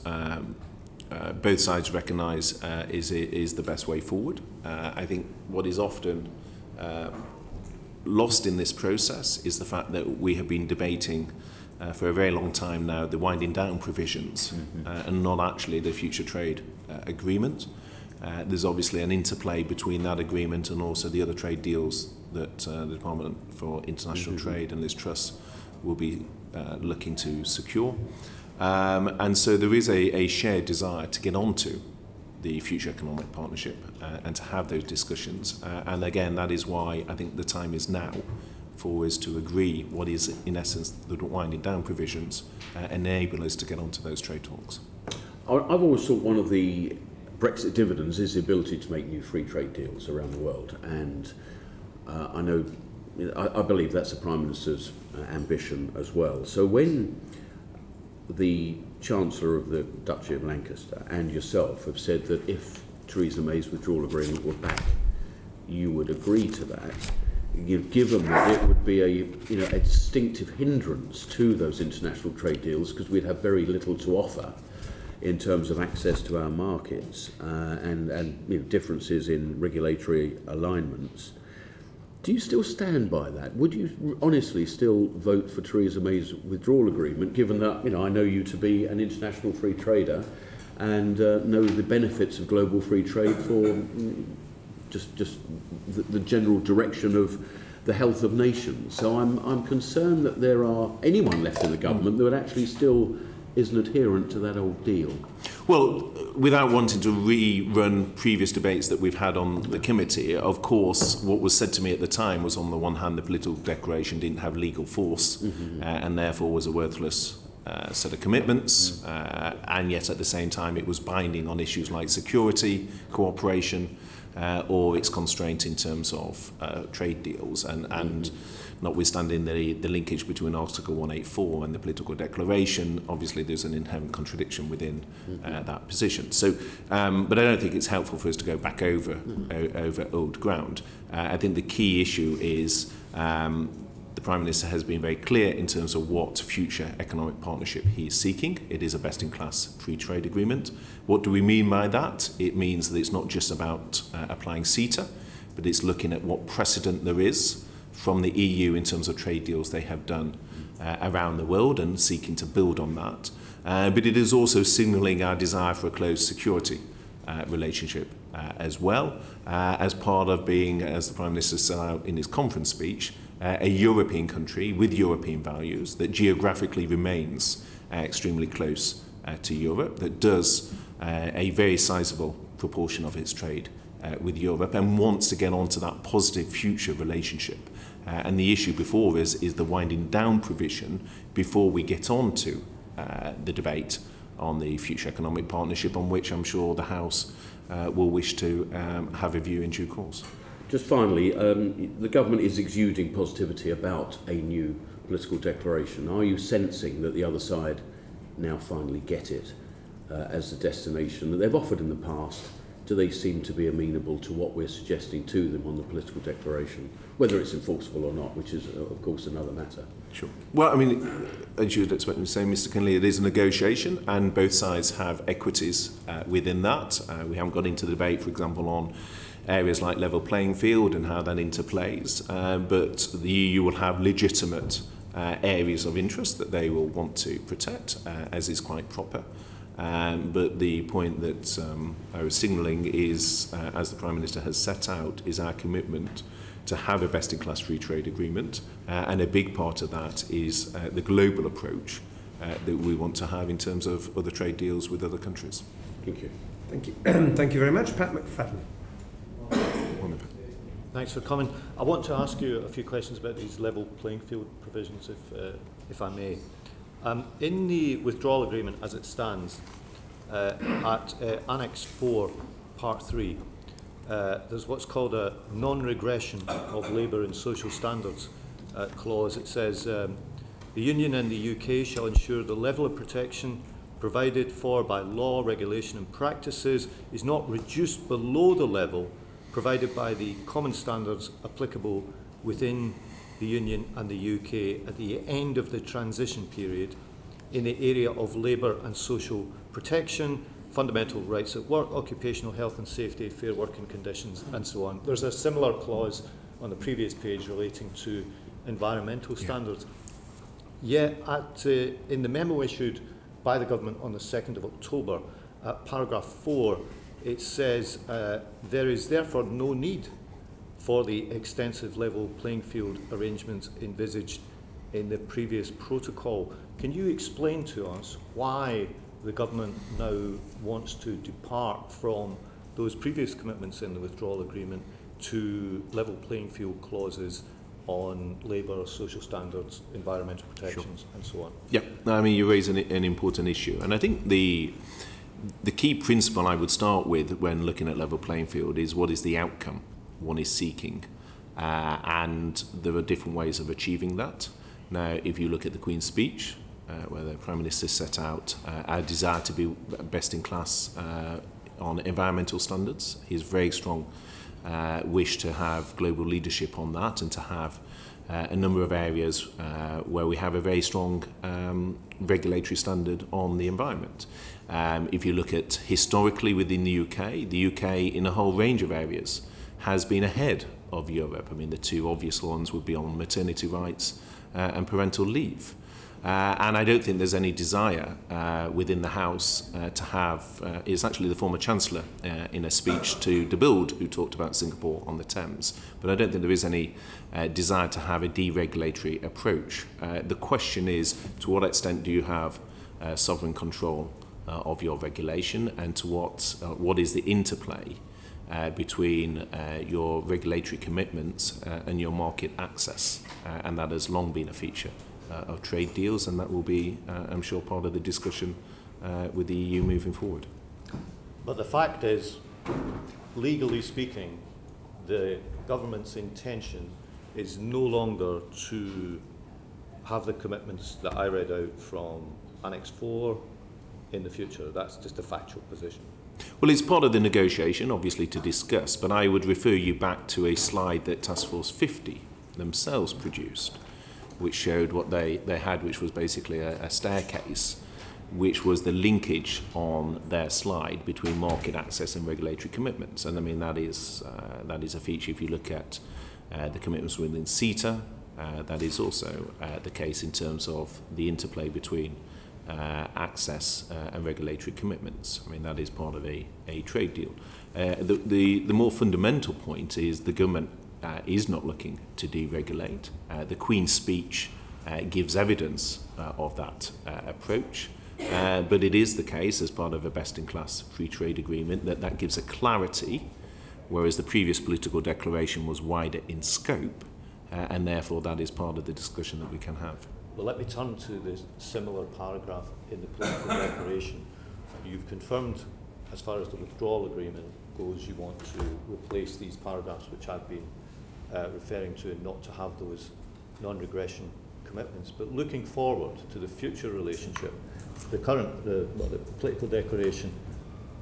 both sides recognise is the best way forward. I think what is often lost in this process is the fact that we have been debating for a very long time now the winding down provisions and not actually the future trade agreement. There's obviously an interplay between that agreement and also the other trade deals that the Department for International Trade and Liz Truss will be looking to secure. And so there is a shared desire to get onto the future economic partnership and to have those discussions. And again, that is why I think the time is now for us to agree what is, in essence, the winding down provisions, enable us to get onto those trade talks. I've always thought one of the Brexit dividends is the ability to make new free trade deals around the world. And I believe that's the Prime Minister's ambition as well. So when the Chancellor of the Duchy of Lancaster and yourself have said that if Theresa May's withdrawal agreement were back, you would agree to that, given that it would be a distinctive hindrance to those international trade deals because we'd have very little to offer in terms of access to our markets and differences in regulatory alignments. Do you still stand by that? Would you honestly still vote for Theresa May's withdrawal agreement, given that I know you to be an international free trader and know the benefits of global free trade for just the general direction of the health of nations? So I'm concerned that there are anyone left in the government that actually still is an adherent to that old deal. Well, without wanting to rerun previous debates that we've had on the committee, of course, what was said to me at the time was, on the one hand, the political declaration didn't have legal force and therefore was a worthless set of commitments, and yet at the same time it was binding on issues like security, cooperation, or its constraint in terms of trade deals, and notwithstanding the linkage between Article 184 and the political declaration, obviously there's an inherent contradiction within that position. So, but I don't think it's helpful for us to go back over old ground. I think the key issue is The Prime Minister has been very clear in terms of what future economic partnership he is seeking. It is a best-in-class free trade agreement. What do we mean by that? It means that it's not just about applying CETA, but it's looking at what precedent there is from the EU in terms of trade deals they have done around the world and seeking to build on that. But it is also signalling our desire for a close security relationship as well, as part of being, as the Prime Minister said out in his conference speech, a European country with European values that geographically remains extremely close to Europe, that does a very sizable proportion of its trade with Europe and wants to get onto that positive future relationship. And the issue before us is the winding down provision before we get on to the debate on the future economic partnership, on which I'm sure the House will wish to have a view in due course. Just finally, the government is exuding positivity about a new political declaration. Are you sensing that the other side now finally get it as the destination that they've offered in the past? Do they seem to be amenable to what we're suggesting to them on the political declaration, whether it's enforceable or not, which is, of course, another matter? Sure. Well, I mean, as you'd expect me to say, Mr. Kinley, it is a negotiation, and both sides have equities within that. We haven't got into the debate, for example, on areas like level playing field and how that interplays, but the EU will have legitimate areas of interest that they will want to protect, as is quite proper. But the point that I was signalling is, as the Prime Minister has set out, is our commitment to have a best-in-class free trade agreement, and a big part of that is the global approach that we want to have in terms of other trade deals with other countries. Thank you. Thank you. Thank you very much. Pat McFadden. Thanks for coming. I want to ask you a few questions about these level playing field provisions, if I may. In the withdrawal agreement as it stands, at Annex 4, Part 3, there's what's called a non-regression of labour and social standards clause. It says, the Union and the UK shall ensure the level of protection provided for by law, regulation and practices is not reduced below the level provided by the common standards applicable within the Union and the UK at the end of the transition period in the area of labour and social protection, fundamental rights at work, occupational health and safety, fair working conditions, and so on. There's a similar clause on the previous page relating to environmental standards. Yet, in the memo issued by the government on the 2nd of October, at paragraph 4, it says, there is therefore no need for the extensive level playing field arrangements envisaged in the previous protocol. Can you explain to us why the government now wants to depart from those previous commitments in the withdrawal agreement to level playing field clauses on labour, social standards, environmental protections, and so on? Yeah, I mean, you raise an important issue, and I think the key principle I would start with when looking at level playing field is what is the outcome one is seeking, and there are different ways of achieving that. Now, if you look at the Queen's speech, where the Prime Minister set out our desire to be best in class on environmental standards, his very strong wish to have global leadership on that and to have a number of areas where we have a very strong regulatory standard on the environment. If you look at historically within the UK in a whole range of areas has been ahead of Europe. I mean, the two obvious ones would be on maternity rights and parental leave. And I don't think there's any desire within the House to have, it's actually the former Chancellor in a speech to devolved who talked about Singapore on the Thames, but I don't think there is any desire to have a deregulatory approach. The question is, to what extent do you have sovereign control of your regulation, and to what is the interplay between your regulatory commitments and your market access, and that has long been a feature of trade deals, and that will be, I'm sure, part of the discussion with the EU moving forward. But the fact is, legally speaking, the government's intention is no longer to have the commitments that I read out from Annex 4 in the future. That's just a factual position. Well, it's part of the negotiation, obviously, to discuss, but I would refer you back to a slide that Task Force 50 themselves produced, which showed what they had, which was basically a staircase, which was the linkage on their slide between market access and regulatory commitments. And I mean, that is a feature if you look at the commitments within CETA. That is also the case in terms of the interplay between access and regulatory commitments. I mean, that is part of a trade deal. The more fundamental point is the government is not looking to deregulate. The Queen's speech gives evidence of that approach. But it is the case, as part of a best-in-class free trade agreement, that gives a clarity, whereas the previous political declaration was wider in scope, and therefore that is part of the discussion that we can have. Well, let me turn to the similar paragraph in the political declaration. You've confirmed, as far as the withdrawal agreement goes, you want to replace these paragraphs which I've been referring to, and not to have those non-regression commitments. But looking forward to the future relationship, the political declaration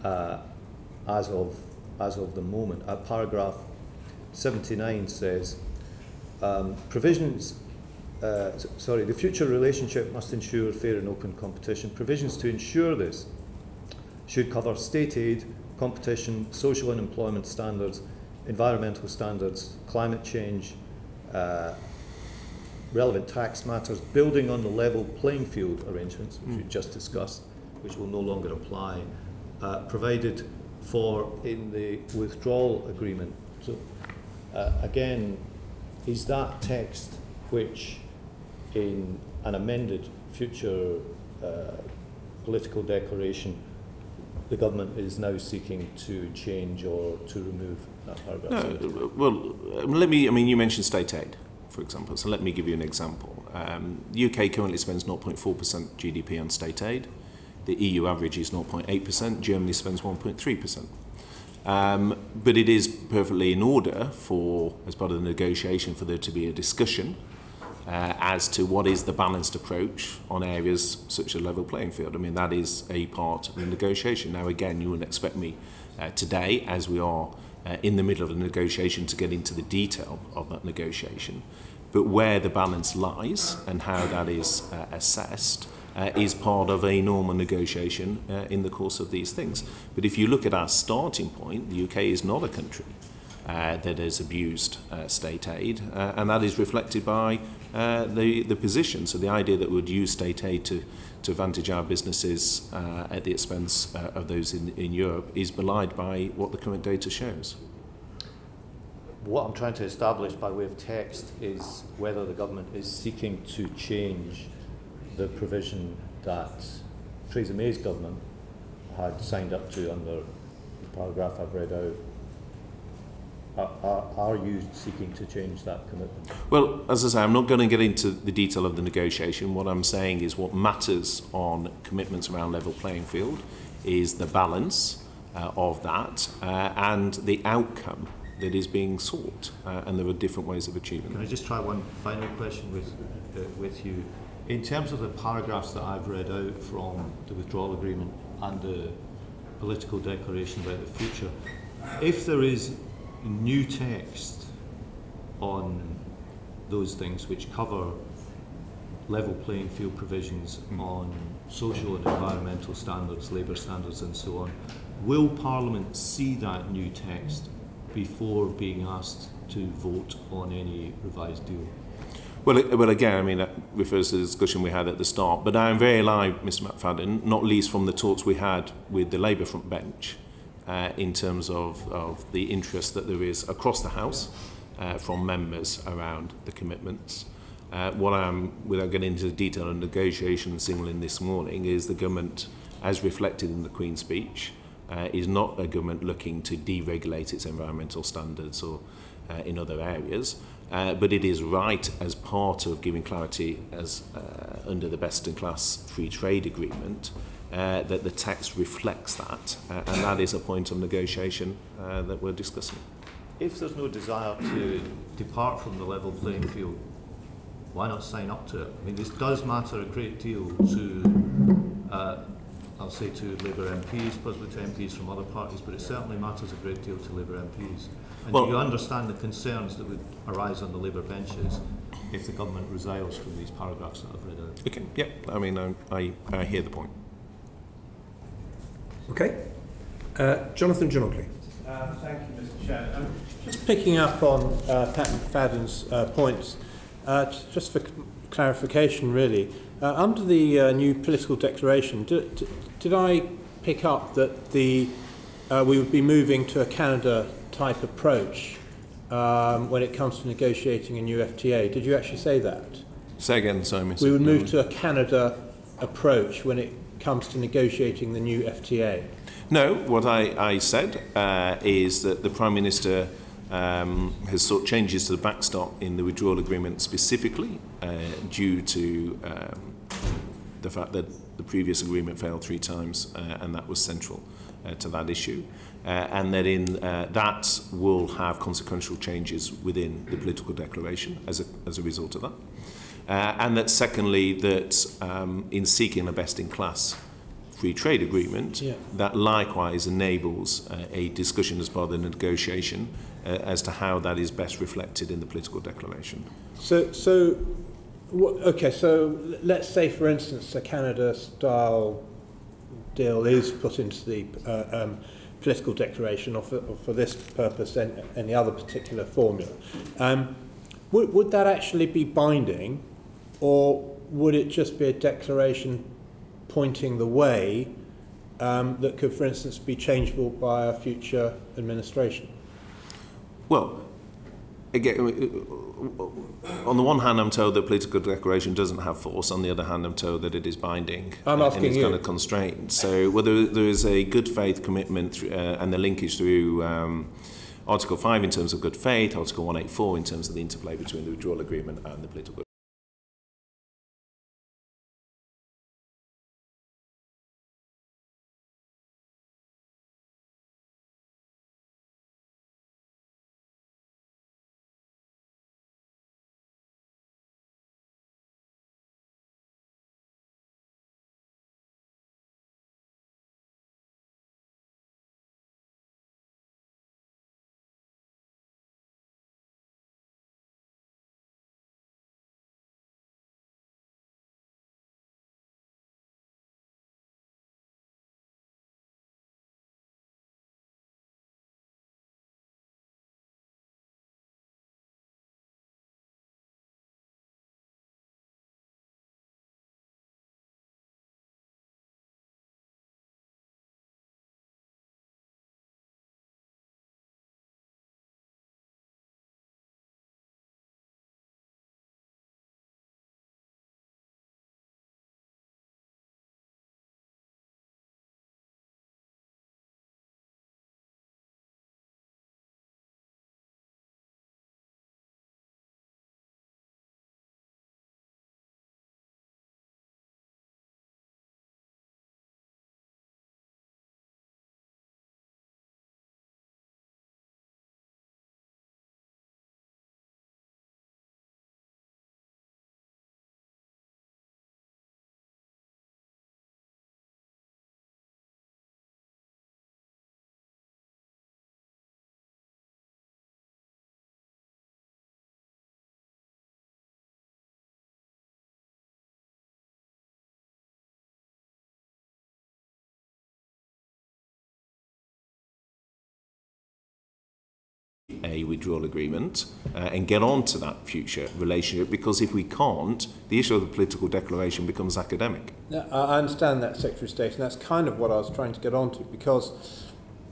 as of the moment, at paragraph 79 says, the future relationship must ensure fair and open competition. Provisions to ensure this should cover state aid, competition, social and employment standards, environmental standards, climate change, relevant tax matters, building on the level playing field arrangements, which we just discussed, which will no longer apply, provided for in the withdrawal agreement. So, again, is that text which in an amended future political declaration the government is now seeking to change or to remove that paragraph? No, well, you mentioned state aid, for example, so let me give you an example. The UK currently spends 0.4% GDP on state aid. The EU average is 0.8%. Germany spends 1.3%. But it is perfectly in order for, as part of the negotiation, for there to be a discussion as to what is the balanced approach on areas such as level playing field. I mean, that is a part of the negotiation. Now, again, you wouldn't expect me today, as we are in the middle of a negotiation, to get into the detail of that negotiation. But where the balance lies and how that is assessed is part of a normal negotiation in the course of these things. But if you look at our starting point, the UK is not a country that has abused state aid, and that is reflected by the position. So the idea that we would use state aid to advantage our businesses at the expense of those in Europe is belied by what the current data shows. What I'm trying to establish by way of text is whether the government is seeking to change the provision that Theresa May's government had signed up to under the paragraph I've read out. Are you seeking to change that commitment? Well, as I say, I'm not going to get into the detail of the negotiation. What I'm saying is what matters on commitments around level playing field is the balance of that and the outcome that is being sought. And there are different ways of achieving that. Can I just try one final question with you? In terms of the paragraphs that I've read out from the withdrawal agreement and the political declaration about the future, if there is new text on those things which cover level playing field provisions on social and environmental standards, labour standards and so on, will Parliament see that new text before being asked to vote on any revised deal? Well, again, I mean, that refers to the discussion we had at the start, but I'm very alive, Mr McFadden, not least from the talks we had with the Labour front bench in terms of the interest that there is across the House from members around the commitments. What I'm, without getting into the detail of negotiation and signaling this morning, is the government, as reflected in the Queen's speech, is not a government looking to deregulate its environmental standards or in other areas, but it is right as part of giving clarity as under the best-in-class free trade agreement that the text reflects that, and that is a point of negotiation that we're discussing. If there's no desire to depart from the level playing field, why not sign up to it? I mean, this does matter a great deal to, I'll say to Labour MPs, possibly to MPs from other parties, but it certainly matters a great deal to Labour MPs. And well, do you understand the concerns that would arise on the Labour benches if the government resiles from these paragraphs that I've read out. Okay, yeah, I mean, I hear the point. Okay. Jonathan Jonogley. Thank you, Mr. Chair. Just picking up on Pat McFadden's points, just for clarification, really. Under the new political declaration, did I pick up that we would be moving to a Canada-type approach when it comes to negotiating a new FTA? Did you actually say that? Say again, sorry, Mr. We would move to a Canada approach when it comes to negotiating the new FTA. No, what I said is that the Prime Minister has sought changes to the backstop in the withdrawal agreement specifically due to the fact that the previous agreement failed 3 times and that was central to that issue. And that in that will have consequential changes within the political declaration as a result of that. And that secondly, that in seeking a best-in-class free trade agreement, that likewise enables a discussion as part of the negotiation as to how that is best reflected in the political declaration. Okay, so let's say, for instance, a Canada-style deal is put into the political declaration, or for this purpose, any other particular formula. Would that actually be binding, or would it just be a declaration pointing the way that could, for instance, be changeable by a future administration? Well, again, on the one hand, I'm told that political declaration doesn't have force. On the other hand, I'm told that it is binding. I'm asking and it's you. kind of constrained. So whether there is a good faith commitment through, and the linkage through Article 5 in terms of good faith, Article 184 in terms of the interplay between the withdrawal agreement and the political a withdrawal agreement and get on to that future relationship, because if we can't, the issue of the political declaration becomes academic. Yeah, I understand that, Secretary of State, and that's kind of what I was trying to get onto, because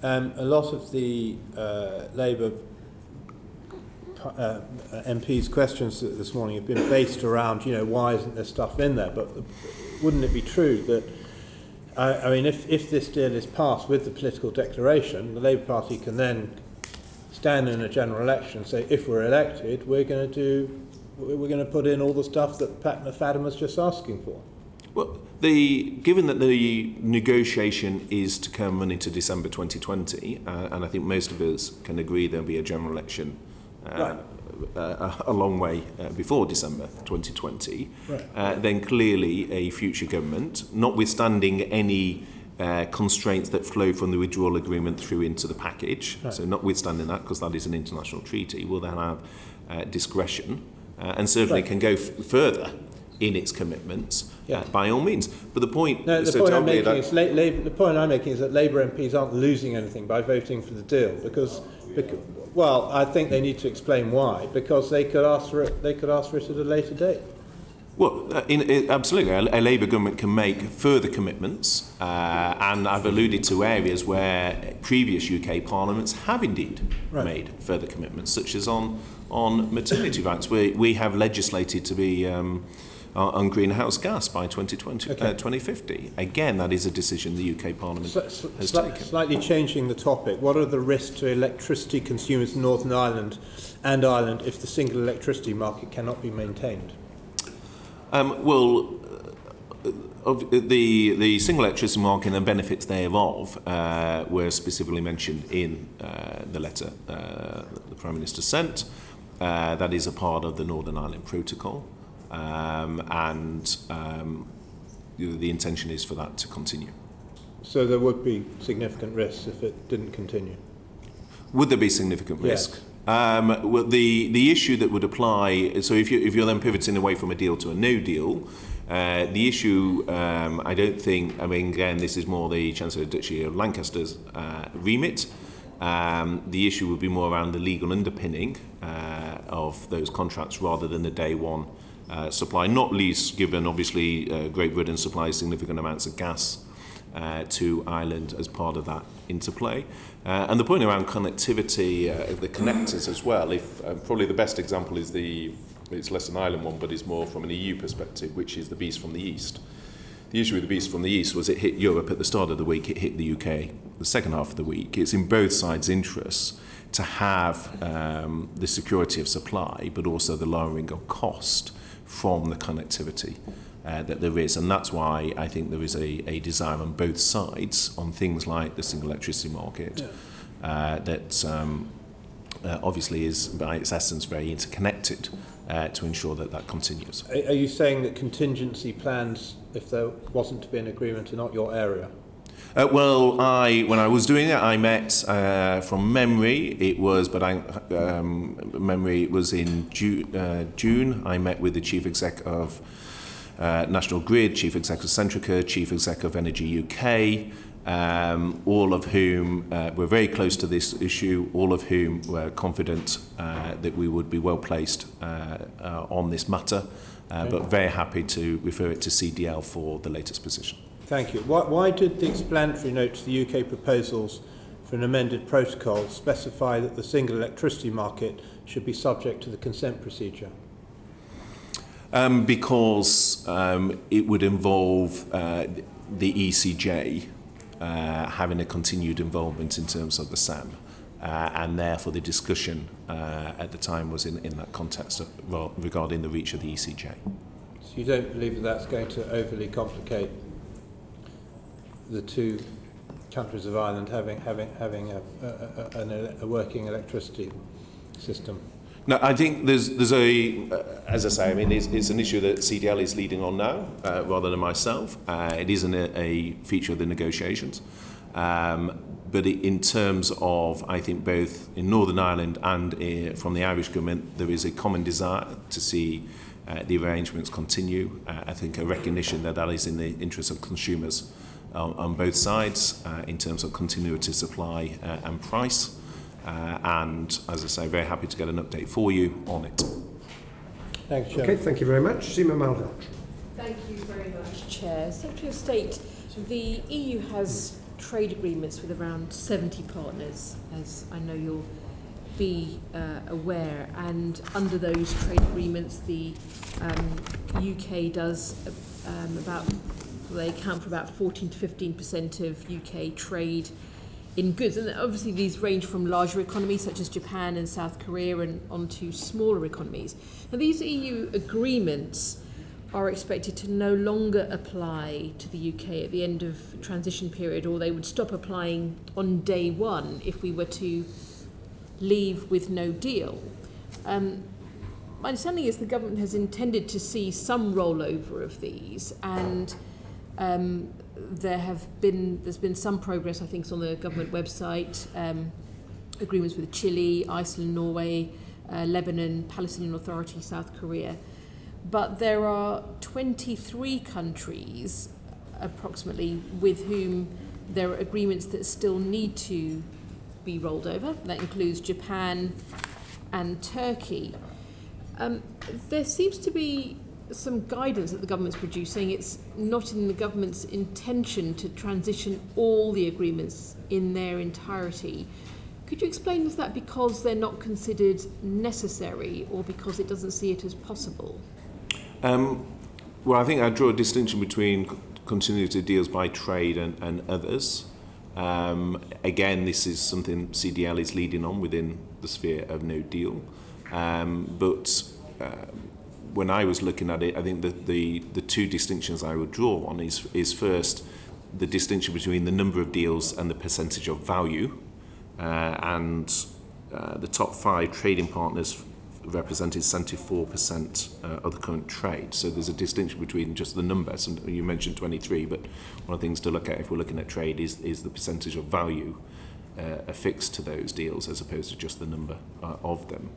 a lot of the Labour MPs' questions this morning have been based around, why isn't there stuff in there? But wouldn't it be true that, I mean, if this deal is passed with the political declaration, the Labour Party can then stand in a general election and say, if we're elected, we're going to put in all the stuff that Pat McFadden was just asking for. Well, given that the negotiation is to come into December 2020, and I think most of us can agree there'll be a general election a long way before December 2020, then clearly a future government, notwithstanding any constraints that flow from the withdrawal agreement through into the package, so notwithstanding that, because that is an international treaty, will then have discretion and certainly can go further in its commitments, by all means. But the point, the point I'm making is that Labour MPs aren't losing anything by voting for the deal, because well, I think they need to explain why, because they could ask for it. They could ask for it at a later date. Well, absolutely. A Labour government can make further commitments, and I've alluded to areas where previous UK parliaments have indeed made further commitments, such as on maternity rights, where we have legislated to be on greenhouse gas by 2050. Again, that is a decision the UK Parliament has taken. Slightly changing the topic, what are the risks to electricity consumers in Northern Ireland and Ireland if the single electricity market cannot be maintained? The single electricity market and the benefits thereof were specifically mentioned in the letter the Prime Minister sent. That is a part of the Northern Ireland Protocol, and the intention is for that to continue. So there would be significant risks if it didn't continue? Would there be significant risk? Yes. Well, the issue that would apply, so if you're then pivoting away from a deal to a no deal, the issue, I don't think, I mean, again, this is more the Chancellor Duchy of Lancaster's remit. The issue would be more around the legal underpinning of those contracts rather than the day one supply, not least given, obviously, Great Britain supplies significant amounts of gas to Ireland as part of that interplay. And the point around connectivity, the connectors as well, if probably the best example is it's less an Ireland one, but it's more from an EU perspective, which is the beast from the east. The issue with the beast from the east was it hit Europe at the start of the week, it hit the UK the second half of the week. It's in both sides' interests to have the security of supply, but also the lowering of cost from the connectivity that there is. And that's why I think there is a desire on both sides on things like the single electricity market that obviously is by its essence very interconnected to ensure that that continues. Are you saying that contingency plans, if there wasn't to be an agreement, are not your area? Well, when I was doing it, I met from memory. It was, memory was in June. I met with the chief exec of National Grid, chief exec of Centrica, chief exec of Energy UK, all of whom were very close to this issue, all of whom were confident that we would be well placed on this matter, but very happy to refer it to CDL for the latest position. Thank you. Why did the explanatory note to the UK proposals for an amended protocol specify that the single electricity market should be subject to the consent procedure? Because it would involve the ECJ having a continued involvement in terms of the SAM, and therefore the discussion at the time was in that context regarding the reach of the ECJ. So you don't believe that that's going to overly complicate the two countries of Ireland having a working electricity system? No, I think there's as I say, I mean, it's an issue that CDL is leading on now, rather than myself. It isn't a feature of the negotiations. But in terms of, I think, both in Northern Ireland and from the Irish government, there is a common desire to see the arrangements continue. I think a recognition that that is in the interest of consumers on both sides in terms of continuity of supply and price. And as I say, very happy to get an update for you on it. Thank you. Okay, thank you very much. Seema Maldach. Thank you very much, Chair. Secretary of State, the EU has trade agreements with around 70 partners, as I know you'll be aware, and under those trade agreements the UK does they account for about 14 to 15% of UK trade in goods, and obviously these range from larger economies such as Japan and South Korea and onto smaller economies. Now these EU agreements are expected to no longer apply to the UK at the end of the transition period, or they would stop applying on day one if we were to leave with no deal. My understanding is the government has intended to see some rollover of these, and there's been some progress, I think it's on the government website, agreements with Chile, Iceland, Norway, Lebanon, Palestinian Authority, South Korea. But there are 23 countries, approximately, with whom there are agreements that still need to be rolled over. That includes Japan and Turkey. There seems to be some guidance that the government's producing. It's not in the government's intention to transition all the agreements in their entirety. Could you explain, is that because they're not considered necessary or because it doesn't see it as possible? Well, I think I draw a distinction between continuity deals by trade and others. Again, this is something CDL is leading on within the sphere of no deal. But when I was looking at it, I think that the two distinctions I would draw on is first the distinction between the number of deals and the percentage of value. And the top 5 trading partners represented 74% of the current trade. So there's a distinction between just the numbers, and you mentioned 23, but one of the things to look at if we're looking at trade is the percentage of value affixed to those deals as opposed to just the number of them.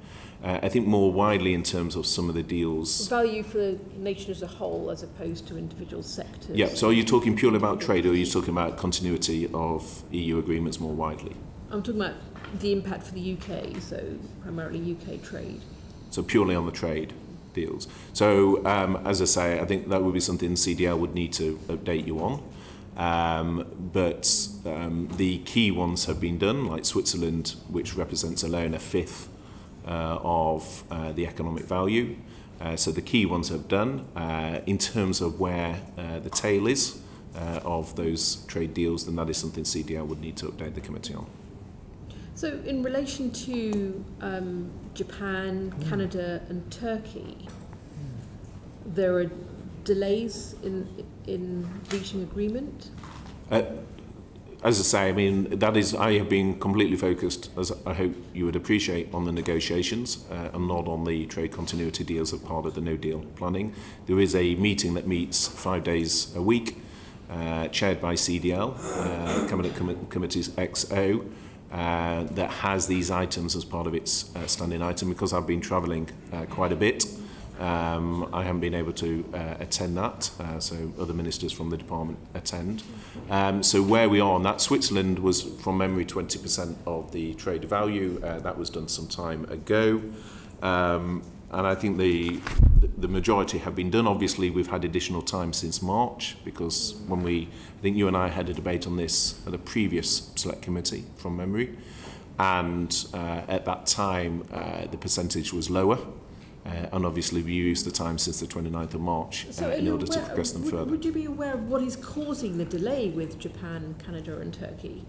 I think more widely in terms of some of the deals... Value for the nation as a whole as opposed to individual sectors. Yeah, so are you talking purely about trade, or are you talking about continuity of EU agreements more widely? I'm talking about the impact for the UK, so primarily UK trade. So purely on the trade deals. So as I say, I think that would be something CDL would need to update you on. But the key ones have been done, like Switzerland, which represents alone 1/5 of the economic value. So the key ones have done. In terms of where the tail is of those trade deals, then that is something CDL would need to update the committee on. So in relation to Japan, Canada and Turkey, there are delays in reaching agreement? As I say, I mean, I have been completely focused, as I hope you would appreciate, on the negotiations and not on the trade continuity deals as part of the no-deal planning. There is a meeting that meets 5 days a week, chaired by CDL, Cabinet Committees XO, that has these items as part of its standing item. Because I've been travelling quite a bit, I haven't been able to attend that, so other ministers from the department attend. So where we are on that, Switzerland was, from memory, 20% of the trade value. That was done some time ago. And I think the majority have been done. Obviously, we've had additional time since March, because I think you and I had a debate on this at a previous select committee, from memory. And at that time, the percentage was lower. And obviously we used the time since the 29th of March in order to progress them further. Would you be aware of what is causing the delay with Japan, Canada and Turkey?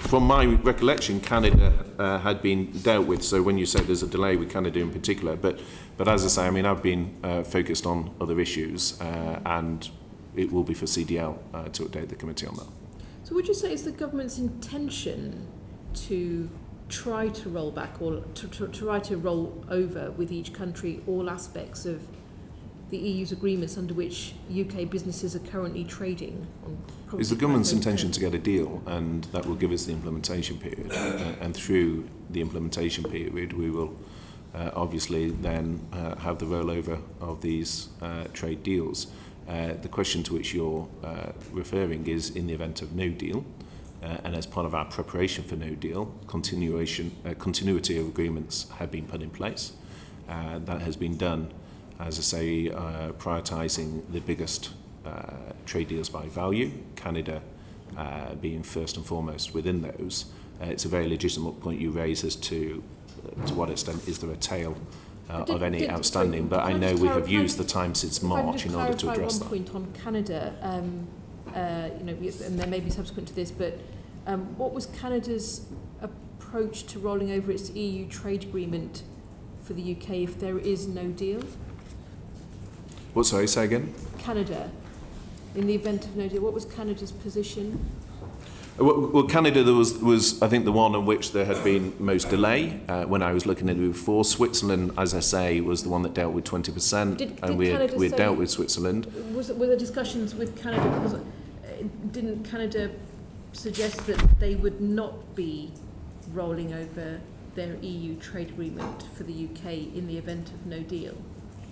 From my recollection, Canada had been dealt with, so when you say there's a delay with Canada in particular, but as I say, I mean, I've been focused on other issues, and it will be for CDL to update the committee on that. So would you say it's the government's intention to try to roll back or to try to roll over with each country all aspects of the EU's agreements under which UK businesses are currently trading? It's the government's intention to get a deal, and that will give us the implementation period. And through the implementation period, we will obviously then have the rollover of these trade deals. The question to which you're referring is in the event of no deal. And as part of our preparation for no deal, continuity of agreements have been put in place. That has been done, as I say, prioritising the biggest trade deals by value, Canada being first and foremost within those. It's a very legitimate point you raise as to what extent is there a tail of any outstanding, but I know we have used the time since March in order to address that. One point on Canada, and there may be subsequent to this, but what was Canada's approach to rolling over its EU trade agreement for the UK if there is no deal? What, sorry, say again? Canada, in the event of no deal, what was Canada's position? Well, Canada was I think the one on which there had been most delay when I was looking at it before. Switzerland, as I say, was the one that dealt with 20%, and we had dealt with Switzerland. Were there discussions with Canada? Didn't Canada suggest that they would not be rolling over their EU trade agreement for the UK in the event of no deal?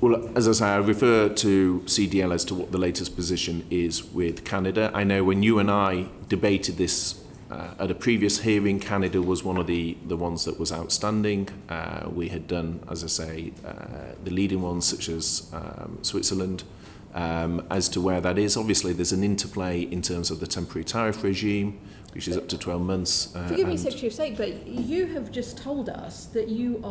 Well, as I say, I refer to CDL as to what the latest position is with Canada. I know when you and I debated this at a previous hearing, Canada was one of the ones that was outstanding. We had done, as I say, the leading ones such as Switzerland. As to where that is, obviously there's an interplay in terms of the temporary tariff regime, which is up to 12 months. Forgive me, Secretary of State, but you have just told us that you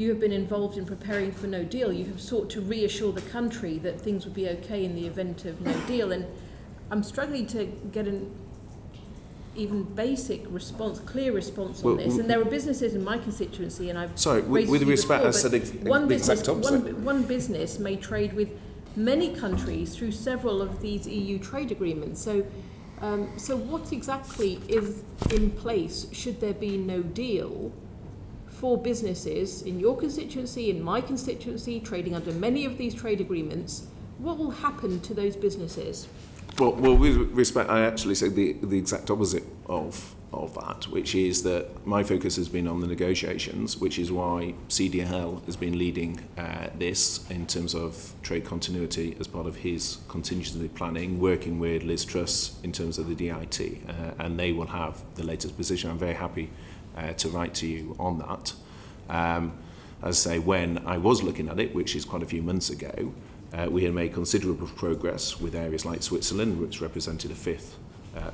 have been involved in preparing for no deal. You have sought to reassure the country that things would be okay in the event of no deal. And I'm struggling to get an even basic response, clear response on this. And there are businesses in my constituency, and I've with respect, I said the exact opposite. One business may trade with many countries through several of these EU trade agreements. So what exactly is in place should there be no deal for businesses in your constituency, in my constituency, trading under many of these trade agreements? What will happen to those businesses? Well, with respect, I actually say the exact opposite of that, which is that my focus has been on the negotiations, which is why CDL has been leading this in terms of trade continuity as part of his contingency planning, working with Liz Truss in terms of the DIT, and they will have the latest position. I'm very happy to write to you on that. As I say, when I was looking at it, which is quite a few months ago, we had made considerable progress with areas like Switzerland, which represented a fifth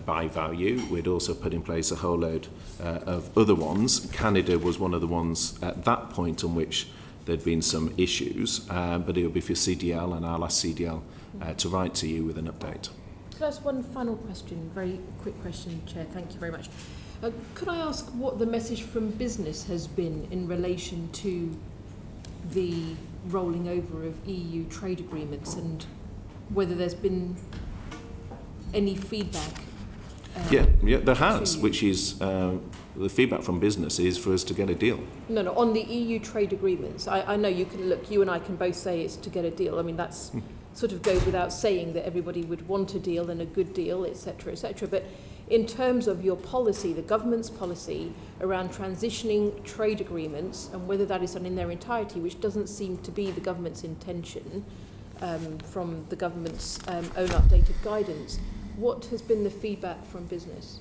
by value. We'd also put in place a whole load of other ones. Canada was one of the ones at that point on which there'd been some issues, but it will be for CDL, and I'll ask CDL to write to you with an update. Could I ask one final question, very quick question, Chair? Thank you very much. Could I ask what the message from business has been in relation to the rolling over of EU trade agreements, and whether there's been any feedback? Yeah, there has, which is the feedback from business is for us to get a deal. No, on the EU trade agreements. I know you and I can both say it's to get a deal. I mean, that's sort of goes without saying that everybody would want a deal and a good deal, etc., etc. But in terms of your policy, the government's policy around transitioning trade agreements, and whether that is done in their entirety, which doesn't seem to be the government's intention from the government's own updated guidance, what has been the feedback from business?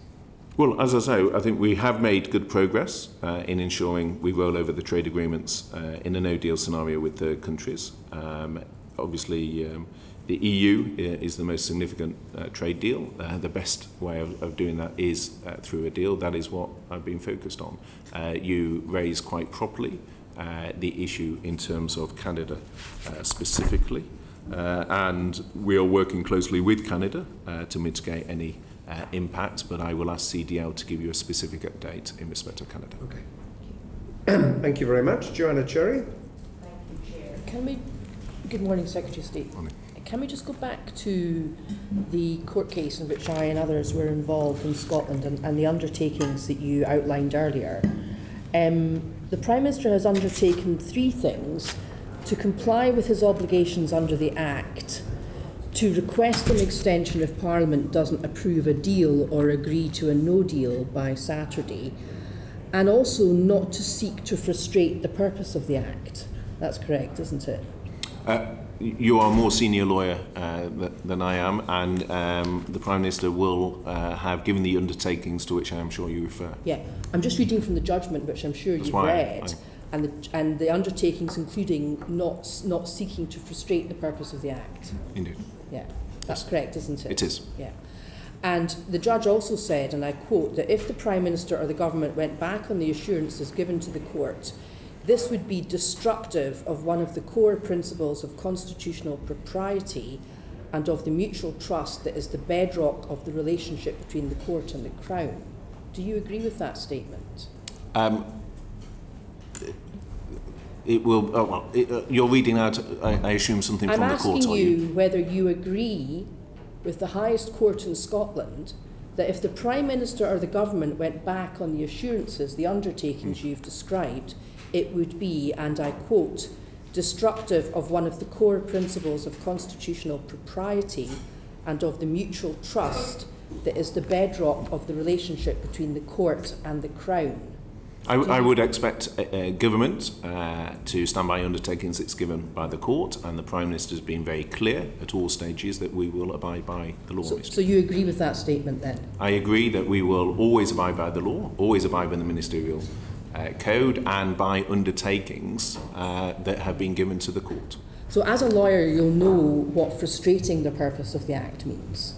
Well, as I say, I think we have made good progress in ensuring we roll over the trade agreements in a no-deal scenario with third countries. Obviously, the EU is the most significant trade deal. The best way of doing that is through a deal. That is what I've been focused on. You raise quite properly the issue in terms of Canada specifically, and we are working closely with Canada to mitigate any impact, but I will ask CDL to give you a specific update in respect of Canada. Okay. Thank you very much. Joanna Cherry. Thank you, Chair. Good morning, Secretary of State. Morning. Can we just go back to the court case in which I and others were involved in Scotland and the undertakings that you outlined earlier? The Prime Minister has undertaken 3 things: to comply with his obligations under the Act, to request an extension if Parliament doesn't approve a deal or agree to a no deal by Saturday, and also not to seek to frustrate the purpose of the Act. That's correct, isn't it? You are a more senior lawyer than I am, and the Prime Minister will have given the undertakings to which I am sure you refer. Yeah, I'm just reading from the judgment, which I'm sure you've read, and the undertakings including not seeking to frustrate the purpose of the Act. Indeed. Yeah, that's correct, isn't it? It is. Yeah. And the judge also said, and I quote, that if the Prime Minister or the government went back on the assurances given to the court, this would be destructive of one of the core principles of constitutional propriety and of the mutual trust that is the bedrock of the relationship between the court and the Crown. Do you agree with that statement? It will. You're reading out, I assume, something from the court. I'm asking you whether you agree with the highest court in Scotland that if the Prime Minister or the government went back on the assurances, the undertakings you've described, it would be, and I quote, destructive of one of the core principles of constitutional propriety and of the mutual trust that is the bedrock of the relationship between the court and the Crown. I would expect government to stand by undertakings it's given by the court, and the Prime Minister has been very clear at all stages that we will abide by the law. So you agree with that statement then? I agree that we will always abide by the law, always abide by the ministerial code, and by undertakings that have been given to the court. So as a lawyer, you'll know what frustrating the purpose of the Act means.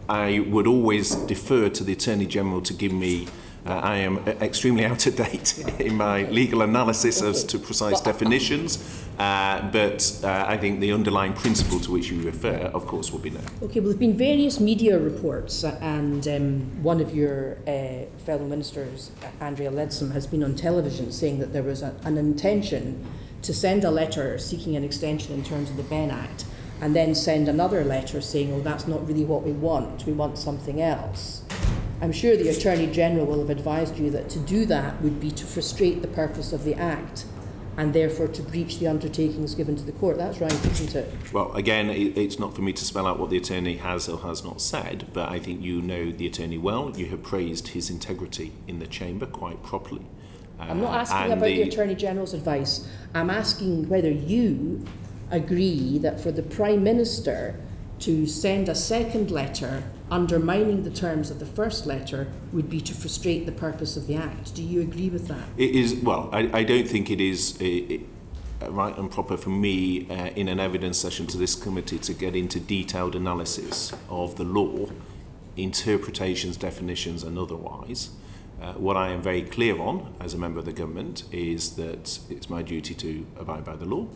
I would always defer to the Attorney-General to give me I am extremely out of date in my legal analysis as to precise definitions, but I think the underlying principle to which you refer, of course, will be known. Okay, well, there have been various media reports, and one of your fellow ministers, Andrea Leadsom, has been on television saying that there was an intention to send a letter seeking an extension in terms of the Benn Act, and then send another letter saying, oh, that's not really what we want something else. I'm sure the Attorney-General will have advised you that to do that would be to frustrate the purpose of the Act and therefore to breach the undertakings given to the court. That's right, isn't it? Well, again, it's not for me to spell out what the Attorney has or has not said, but I think you know the Attorney well. You have praised his integrity in the Chamber quite properly. I'm not asking about the Attorney-General's advice. I'm asking whether you agree that for the Prime Minister to send a second letter undermining the terms of the first letter would be to frustrate the purpose of the Act. Do you agree with that? It is, well, I don't think it is right and proper for me in an evidence session to this committee to get into detailed analysis of the law, interpretations, definitions and otherwise. What I am very clear on as a member of the government is that it's my duty to abide by the law,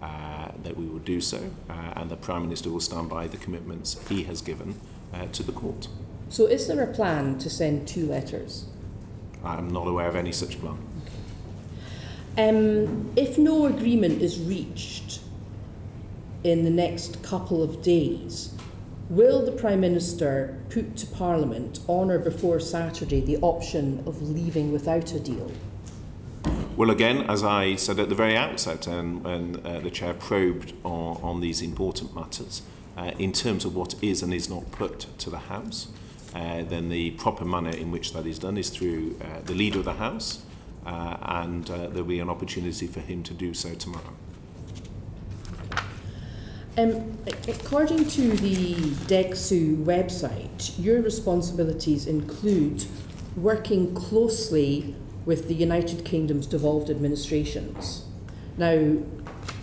that we will do so, and the Prime Minister will stand by the commitments he has given to the court. So is there a plan to send 2 letters? I'm not aware of any such plan. If no agreement is reached in the next couple of days, will the Prime Minister put to Parliament on or before Saturday the option of leaving without a deal? Well, again, as I said at the very outset, and the Chair probed on these important matters, in terms of what is and is not put to the House, then the proper manner in which that is done is through the Leader of the House, and there will be an opportunity for him to do so tomorrow. According to the DEXU website, your responsibilities include working closely with the United Kingdom's devolved administrations. Now,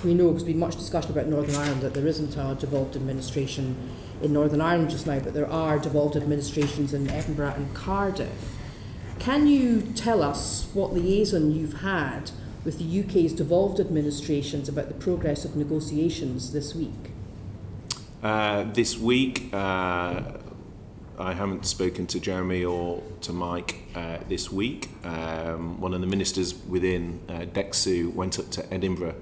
we know, because there's been much discussion about Northern Ireland, that there isn't a devolved administration in Northern Ireland just now, but there are devolved administrations in Edinburgh and Cardiff. Can you tell us what liaison you've had with the UK's devolved administrations about the progress of negotiations this week? This week, I haven't spoken to Jeremy or to Mike this week. One of the ministers within DEXU went up to Edinburgh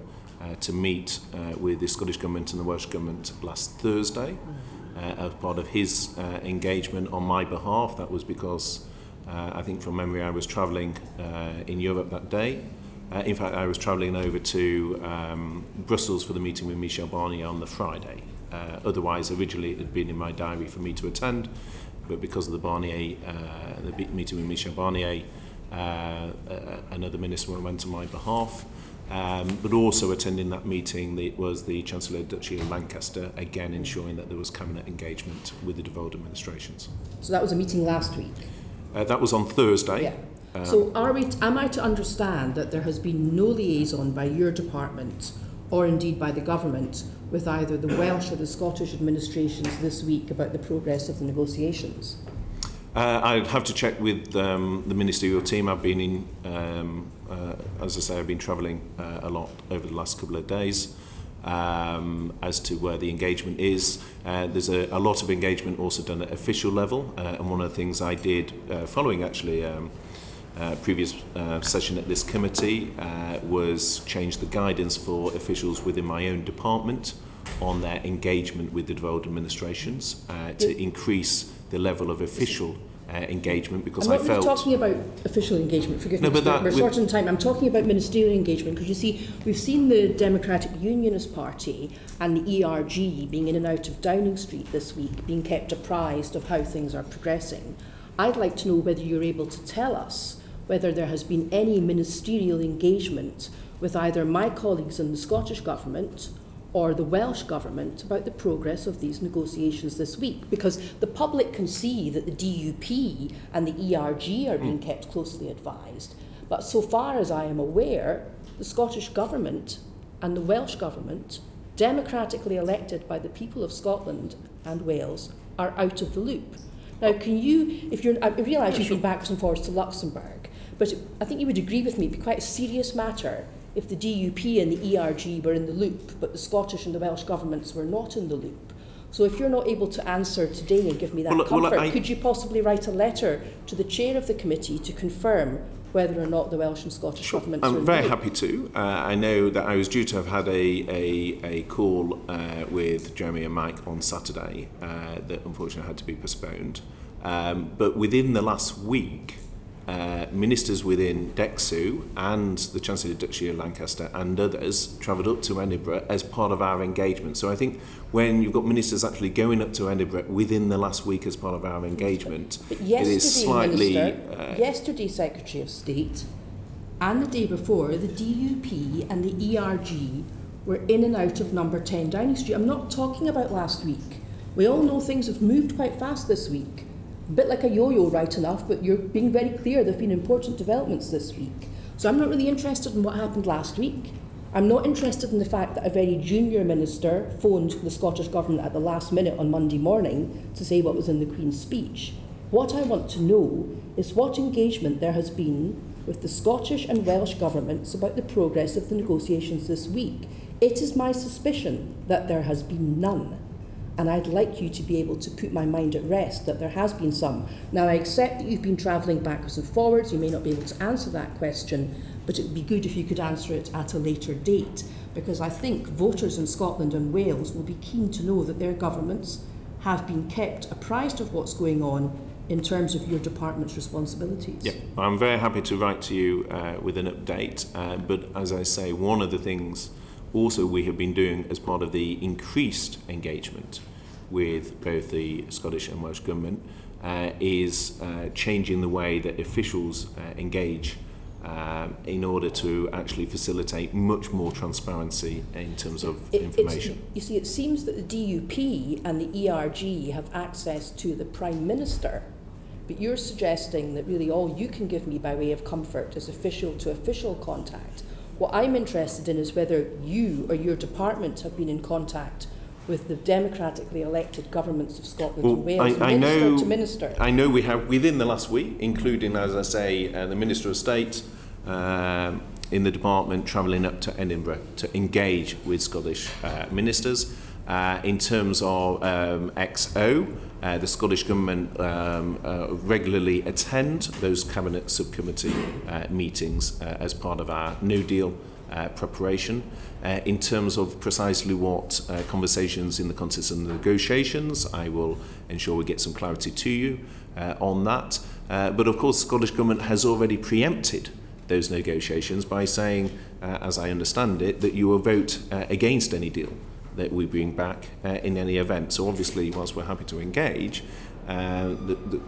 to meet with the Scottish Government and the Welsh Government last Thursday as part of his engagement on my behalf. That was because I think from memory I was travelling in Europe that day. In fact, I was travelling over to Brussels for the meeting with Michel Barnier on the Friday. Otherwise, originally it had been in my diary for me to attend, but because of the Barnier, the meeting with Michel Barnier, another minister went on my behalf. But also attending that meeting was the Chancellor Duchy of Lancaster, again ensuring that there was cabinet engagement with the devolved administrations. So that was a meeting last week? That was on Thursday. Yeah. So am I to understand that there has been no liaison by your department or indeed by the government with either the Welsh or the Scottish administrations this week about the progress of the negotiations? I'd have to check with the ministerial team. I've been in, as I say, I've been travelling a lot over the last couple of days as to where the engagement is. There's a lot of engagement also done at official level, and one of the things I did following actually previous session at this committee was change the guidance for officials within my own department on their engagement with the devolved administrations to increase the level of official engagement, because I felt... I'm not talking about official engagement, forgive me, we're short on time. I'm talking about ministerial engagement, because you see, we've seen the Democratic Unionist Party and the ERG being in and out of Downing Street this week, being kept apprised of how things are progressing. I'd like to know whether you're able to tell us whether there has been any ministerial engagement with either my colleagues in the Scottish Government or the Welsh Government about the progress of these negotiations this week, because the public can see that the DUP and the ERG are being kept closely advised. But so far as I am aware, the Scottish Government and the Welsh Government, democratically elected by the people of Scotland and Wales, are out of the loop. Now, can you, I realise you've been backwards and forwards to Luxembourg, but I think you would agree with me it'd be quite a serious matter if the DUP and the ERG were in the loop, but the Scottish and the Welsh governments were not in the loop. So if you're not able to answer today and give me that comfort, could you possibly write a letter to the chair of the committee to confirm whether or not the Welsh and Scottish governments are in the loop? I'm very happy to. I know that I was due to have had a call with Jeremy and Mike on Saturday that unfortunately had to be postponed. But within the last week, ministers within DEXU and the Chancellor of the Duchy of Lancaster and others travelled up to Edinburgh as part of our engagement. So I think when you've got ministers actually going up to Edinburgh within the last week as part of our engagement, but yesterday, it is slightly... yesterday, Secretary of State, and the day before, the DUP and the ERG were in and out of number 10 Downing Street. I'm not talking about last week. We all know things have moved quite fast this week. A bit like a yo-yo, right enough, but you're being very clear there have been important developments this week. So I'm not really interested in what happened last week. I'm not interested in the fact that a very junior minister phoned the Scottish Government at the last minute on Monday morning to say what was in the Queen's speech. What I want to know is what engagement there has been with the Scottish and Welsh governments about the progress of the negotiations this week. It is my suspicion that there has been none. And I'd like you to be able to put my mind at rest that there has been some. Now, I accept that you've been travelling backwards and forwards. You may not be able to answer that question, but it would be good if you could answer it at a later date, because I think voters in Scotland and Wales will be keen to know that their governments have been kept apprised of what's going on in terms of your department's responsibilities. Yeah, I'm very happy to write to you with an update, but as I say, one of the things also we have been doing as part of the increased engagement with both the Scottish and Welsh Government is changing the way that officials engage in order to actually facilitate much more transparency in terms of information. You see, it seems that the DUP and the ERG have access to the Prime Minister, but you're suggesting that really all you can give me by way of comfort is official to official contact. What I'm interested in is whether you or your department have been in contact with the democratically elected governments of Scotland and Wales, minister to minister. I know we have, within the last week, including, as I say, the Minister of State in the department travelling up to Edinburgh to engage with Scottish ministers. In terms of XO, the Scottish Government regularly attend those Cabinet Subcommittee meetings as part of our No Deal preparation. In terms of precisely what conversations in the context of the negotiations, I will ensure we get some clarity to you on that. But of course, the Scottish Government has already preempted those negotiations by saying, as I understand it, that you will vote against any deal that we bring back in any event. So obviously, whilst we're happy to engage, it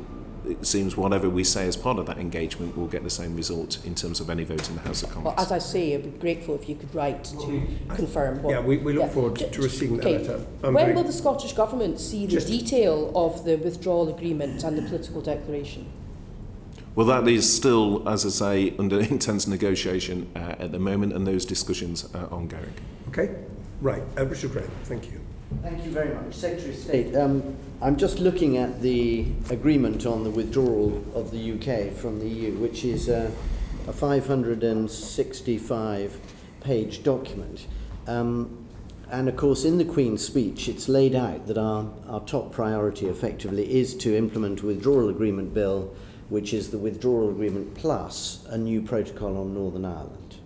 seems whatever we say as part of that engagement will get the same result in terms of any vote in the House of Commons. Well, as I say, I'd be grateful if you could write to confirm. What, we look forward to receiving that letter. When will the Scottish Government see the detail of the withdrawal agreement and the political declaration? Well, that is still, as I say, under intense negotiation at the moment, and those discussions are ongoing. Okay, right. Richard Graham, thank you. Thank you very much. Secretary of State, I'm just looking at the agreement on the withdrawal of the UK from the EU, which is a 565-page document. And of course, in the Queen's speech, it's laid out that our top priority effectively is to implement a withdrawal agreement bill, which is the withdrawal agreement plus a new protocol on Northern Ireland.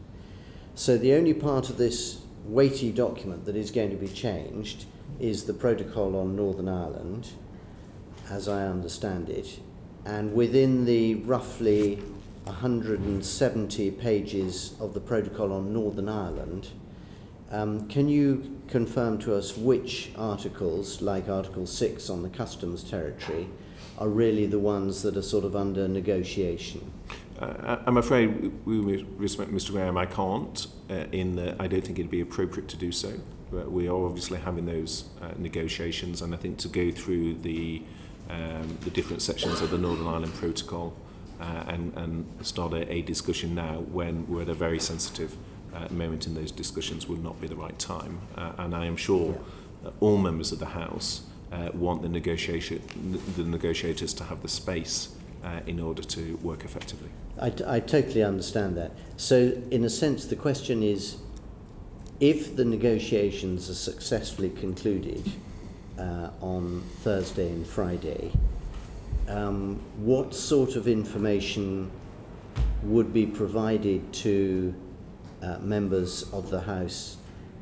So the only part of this weighty document that is going to be changed is the protocol on Northern Ireland, as I understand it, and within the roughly 170 pages of the protocol on Northern Ireland, can you confirm to us which articles, like Article 6 on the customs territory, are really the ones that are sort of under negotiation? I'm afraid, with respect Mr Graham, I can't, in that I don't think it'd be appropriate to do so. But we are obviously having those negotiations, and I think to go through the different sections of the Northern Ireland Protocol and start a discussion now when we're at a very sensitive moment in those discussions would not be the right time. And I am sure all members of the House want the negotiators to have the space in order to work effectively. I totally understand that. So, in a sense, the question is, if the negotiations are successfully concluded on Thursday and Friday, what sort of information would be provided to members of the House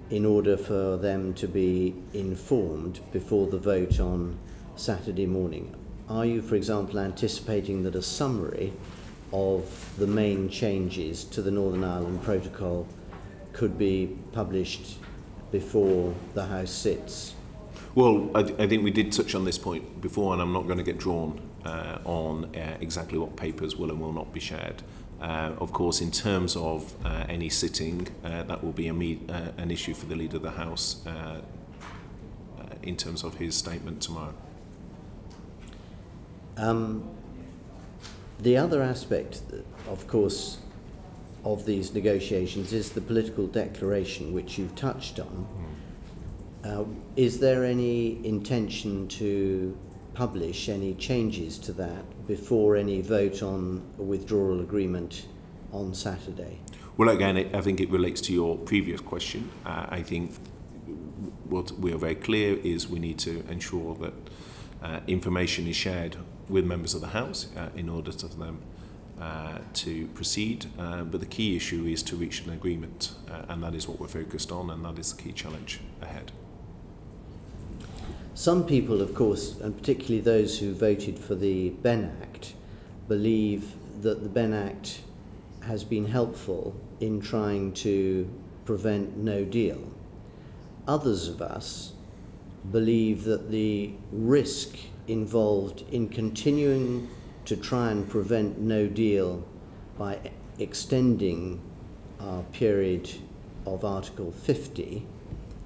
in order for them to be informed before the vote on Saturday morning? Are you, for example, anticipating that a summary of the main changes to the Northern Ireland Protocol could be published before the House sits? Well, I think we did touch on this point before, and I'm not going to get drawn on exactly what papers will and will not be shared. Of course, in terms of any sitting, that will be an issue for the Leader of the House in terms of his statement tomorrow. The other aspect, of course, of these negotiations is the political declaration, which you've touched on. Is there any intention to publish any changes to that before any vote on a withdrawal agreement on Saturday? Well, again, I think it relates to your previous question. I think what we are very clear is we need to ensure that information is shared with members of the House in order for them to proceed. But the key issue is to reach an agreement, and that is what we're focused on, and that is the key challenge ahead. Some people, of course, and particularly those who voted for the Benn Act, believe that the Benn Act has been helpful in trying to prevent no deal. Others of us believe that the risk involved in continuing to try and prevent no deal by extending our period of Article 50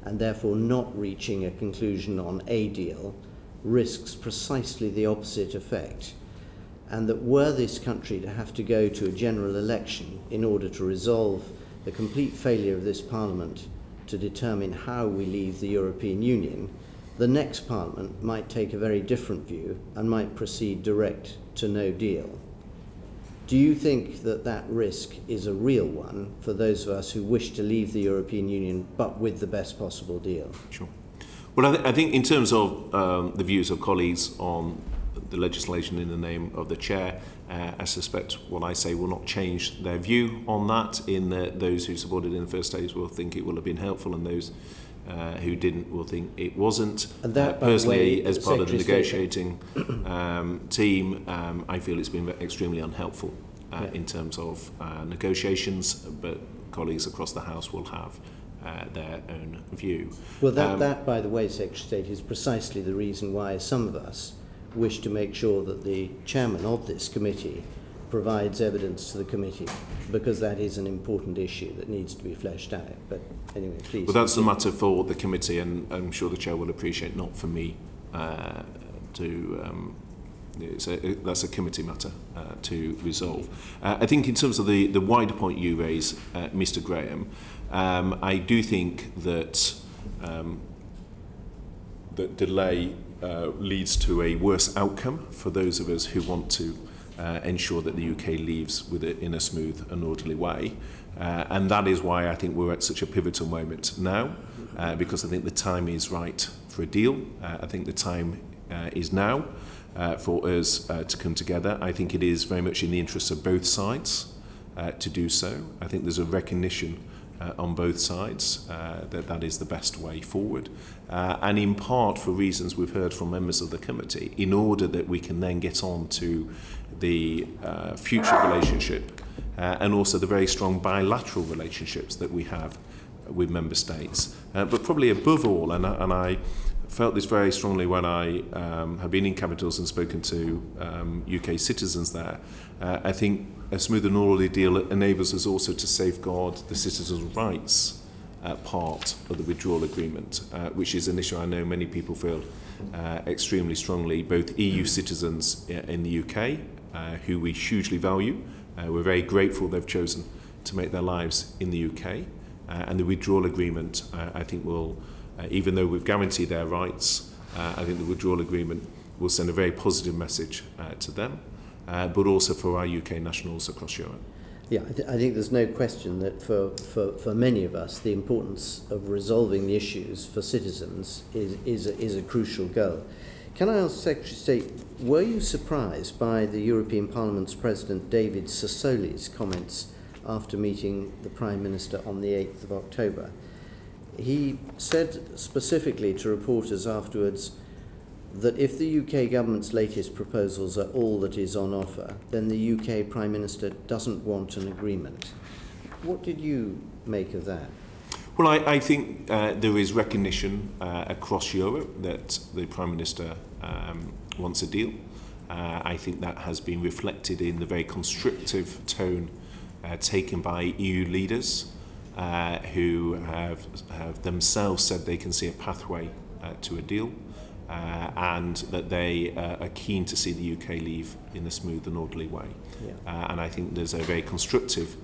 and therefore not reaching a conclusion on a deal risks precisely the opposite effect, and that were this country to have to go to a general election in order to resolve the complete failure of this Parliament to determine how we leave the European Union, the next Parliament might take a very different view and might proceed direct to no deal. Do you think that that risk is a real one for those of us who wish to leave the European Union but with the best possible deal? Sure. Well, I think in terms of the views of colleagues on the legislation in the name of the Chair, I suspect what I say will not change their view on that, in that those who supported it in the first stage will think it will have been helpful, and those who didn't will think it wasn't. And that, personally, as part of the negotiating team, I feel it's been extremely unhelpful in terms of negotiations, but colleagues across the House will have their own view. Well, that, by the way, Secretary of State, is precisely the reason why some of us wish to make sure that the chairman of this committee provides evidence to the committee, because that is an important issue that needs to be fleshed out. But anyway, please. Well, that's the matter for the committee, and I'm sure the Chair will appreciate, not for me that's a committee matter to resolve. I think in terms of the wider point you raise, Mr Graham, I do think that that delay leads to a worse outcome for those of us who want to ensure that the UK leaves with it in a smooth and orderly way. And that is why I think we're at such a pivotal moment now, because I think the time is right for a deal. I think the time is now for us to come together. I think it is very much in the interests of both sides to do so. I think there's a recognition on both sides that is the best way forward, and in part for reasons we've heard from members of the committee, in order that we can then get on to the future relationship and also the very strong bilateral relationships that we have with member states, but probably above all, and I felt this very strongly when I have been in capitals and spoken to UK citizens there. I think a smooth and orderly deal enables us also to safeguard the citizens' rights part of the withdrawal agreement, which is an issue I know many people feel extremely strongly, both EU citizens in the UK, who we hugely value. We're very grateful they've chosen to make their lives in the UK, and the withdrawal agreement, I think, will, even though we've guaranteed their rights, I think the withdrawal agreement will send a very positive message to them, but also for our UK nationals across Europe. Yeah, I think there's no question that for many of us, the importance of resolving the issues for citizens is a crucial goal. Can I ask Secretary of State, were you surprised by the European Parliament's President David Sassoli's comments after meeting the Prime Minister on the 8th of October? He said specifically to reporters afterwards that if the UK government's latest proposals are all that is on offer, then the UK Prime Minister doesn't want an agreement. What did you make of that? Well, I think there is recognition across Europe that the Prime Minister wants a deal. I think that has been reflected in the very constructive tone taken by EU leaders who have themselves said they can see a pathway to a deal. And that they are keen to see the UK leave in a smooth and orderly way. Yeah. And I think there's a very constructive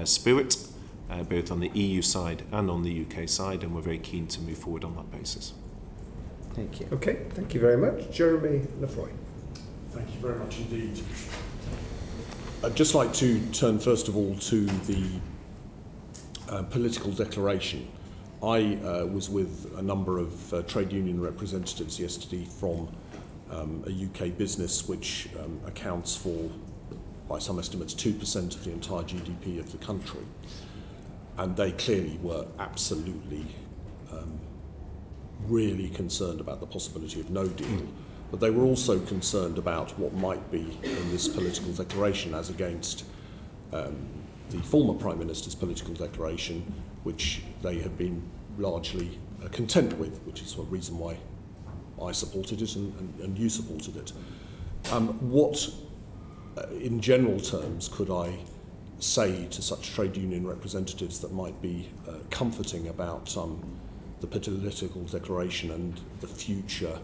spirit, both on the EU side and on the UK side, and we're very keen to move forward on that basis. Thank you. Okay, thank you very much. Jeremy Lefroy. Thank you very much indeed. I'd just like to turn first of all to the political declaration. I was with a number of trade union representatives yesterday from a UK business which accounts for, by some estimates, 2% of the entire GDP of the country. And they clearly were absolutely really concerned about the possibility of no deal. But they were also concerned about what might be in this political declaration as against the former Prime Minister's political declaration, which they have been largely content with, which is one reason why I supported it and you supported it. What, in general terms, could I say to such trade union representatives that might be comforting about the political declaration and the future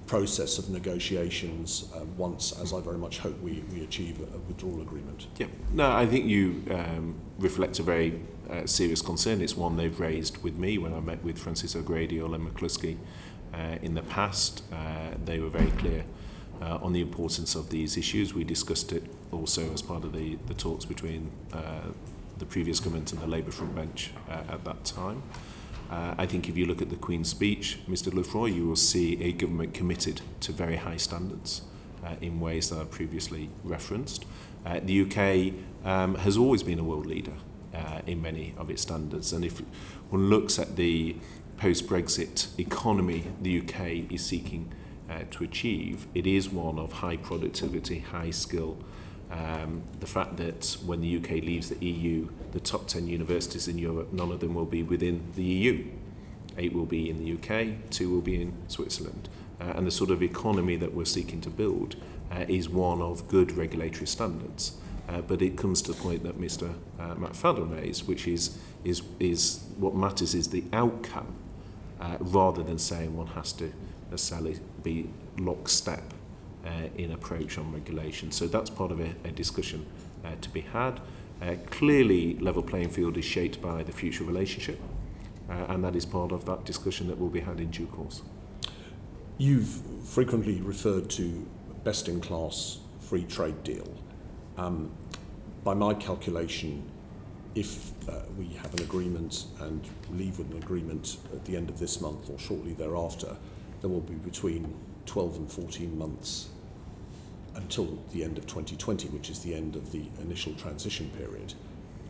process of negotiations once, as I very much hope, we achieve a withdrawal agreement? Yeah, no, I think you reflect a very serious concern. It's one they've raised with me when I met with Francis O'Grady or Len McCluskey in the past. They were very clear on the importance of these issues. We discussed it also as part of the talks between the previous government and the Labour front bench at that time. I think if you look at the Queen's speech, Mr Lefroy, you will see a government committed to very high standards in ways that I previously referenced. The UK has always been a world leader in many of its standards, and if one looks at the post-Brexit economy the UK is seeking to achieve, it is one of high productivity, high skill. The fact that when the UK leaves the EU, the top 10 universities in Europe, none of them will be within the EU. 8 will be in the UK, 2 will be in Switzerland. And the sort of economy that we're seeking to build is one of good regulatory standards. But it comes to the point that Mr McFadden raised, which is what matters is the outcome, rather than saying one has to necessarily be lockstep in approach on regulation. So that's part of a discussion to be had. Clearly, level playing field is shaped by the future relationship, and that is part of that discussion that will be had in due course. You've frequently referred to best-in-class free trade deal. By my calculation, if we have an agreement and leave with an agreement at the end of this month or shortly thereafter, there will be between 12 and 14 months until the end of 2020, which is the end of the initial transition period,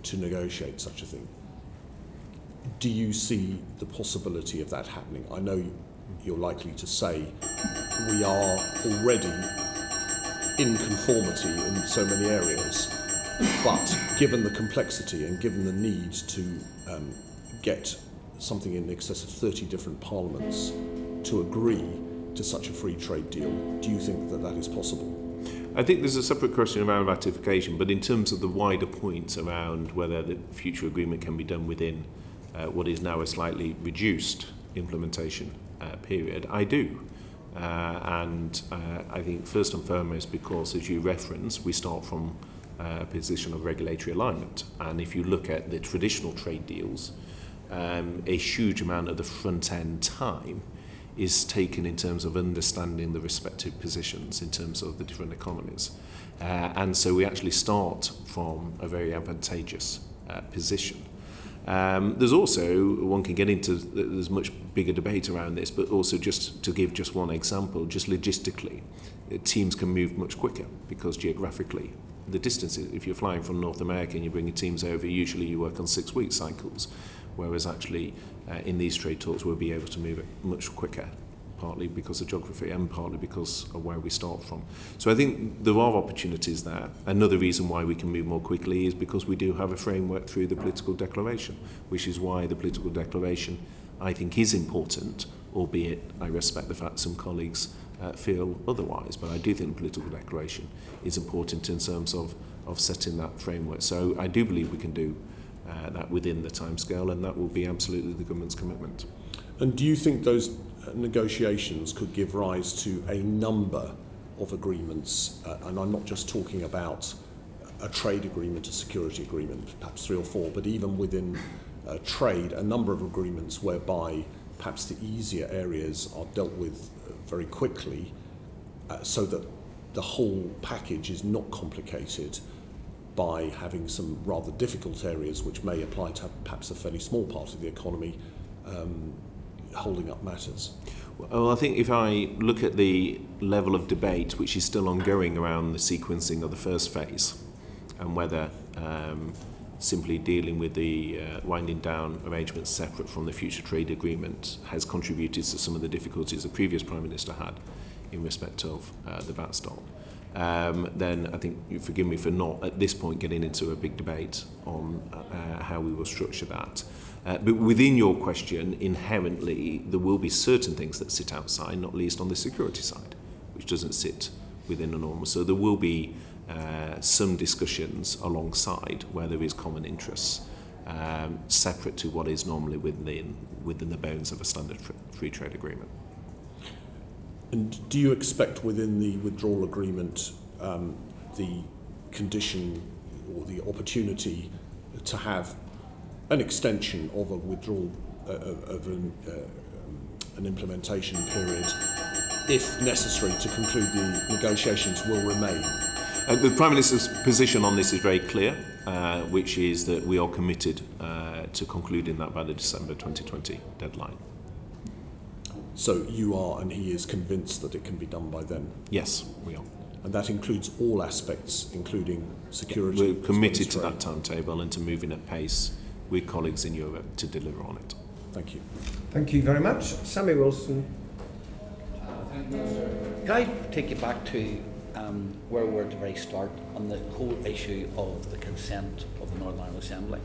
to negotiate such a thing. Do you see the possibility of that happening? I know you're likely to say we are already in conformity in so many areas, but given the complexity and given the need to get something in excess of 30 different parliaments to agree to such a free trade deal. Do you think that that is possible? I think there's a separate question around ratification, but in terms of the wider points around whether the future agreement can be done within what is now a slightly reduced implementation period, I do. I think first and foremost because, as you reference, we start from a position of regulatory alignment. And if you look at the traditional trade deals, a huge amount of the front-end time is taken in terms of understanding the respective positions in terms of the different economies. And so we actually start from a very advantageous position. There's also, one can get into, there's much bigger debate around this, but also just to give just one example, just logistically, teams can move much quicker because geographically, the distances, if you're flying from North America and you're bringing teams over, usually you work on 6-week cycles, whereas actually in these trade talks we'll be able to move it much quicker, partly because of geography and partly because of where we start from. So I think there are opportunities there. Another reason why we can move more quickly is because we do have a framework through the political declaration, which is why the political declaration, I think, is important, albeit I respect the fact some colleagues feel otherwise. But I do think the political declaration is important in terms of setting that framework. So I do believe we can do that within the timescale, and that will be absolutely the government's commitment. And do you think those negotiations could give rise to a number of agreements, and I'm not just talking about a trade agreement, a security agreement, perhaps 3 or 4, but even within trade, a number of agreements whereby perhaps the easier areas are dealt with very quickly, so that the whole package is not complicated by having some rather difficult areas which may apply to perhaps a fairly small part of the economy holding up matters? Well, I think if I look at the level of debate which is still ongoing around the sequencing of the first phase and whether simply dealing with the winding down arrangements separate from the future trade agreement has contributed to some of the difficulties the previous Prime Minister had in respect of the backstop, then I think you forgive me for not at this point getting into a big debate on how we will structure that. But within your question, inherently, there will be certain things that sit outside, not least on the security side, which doesn't sit within a normal. So there will be some discussions alongside where there is common interests, separate to what is normally within the bounds of a standard free trade agreement. And do you expect within the withdrawal agreement the condition or the opportunity to have an extension of a withdrawal of an implementation period, if necessary, to conclude the negotiations will remain? The Prime Minister's position on this is very clear, which is that we are committed to concluding that by the December 2020 deadline. So you are, and he is convinced that it can be done by then? Yes, we are. And that includes all aspects, including security? We're committed to that timetable and to moving at pace with colleagues in Europe to deliver on it. Thank you. Thank you very much. Sammy Wilson. Thank you, sir. Can I take you back to where we were at the very start on the whole issue of the consent of the Northern Ireland Assembly?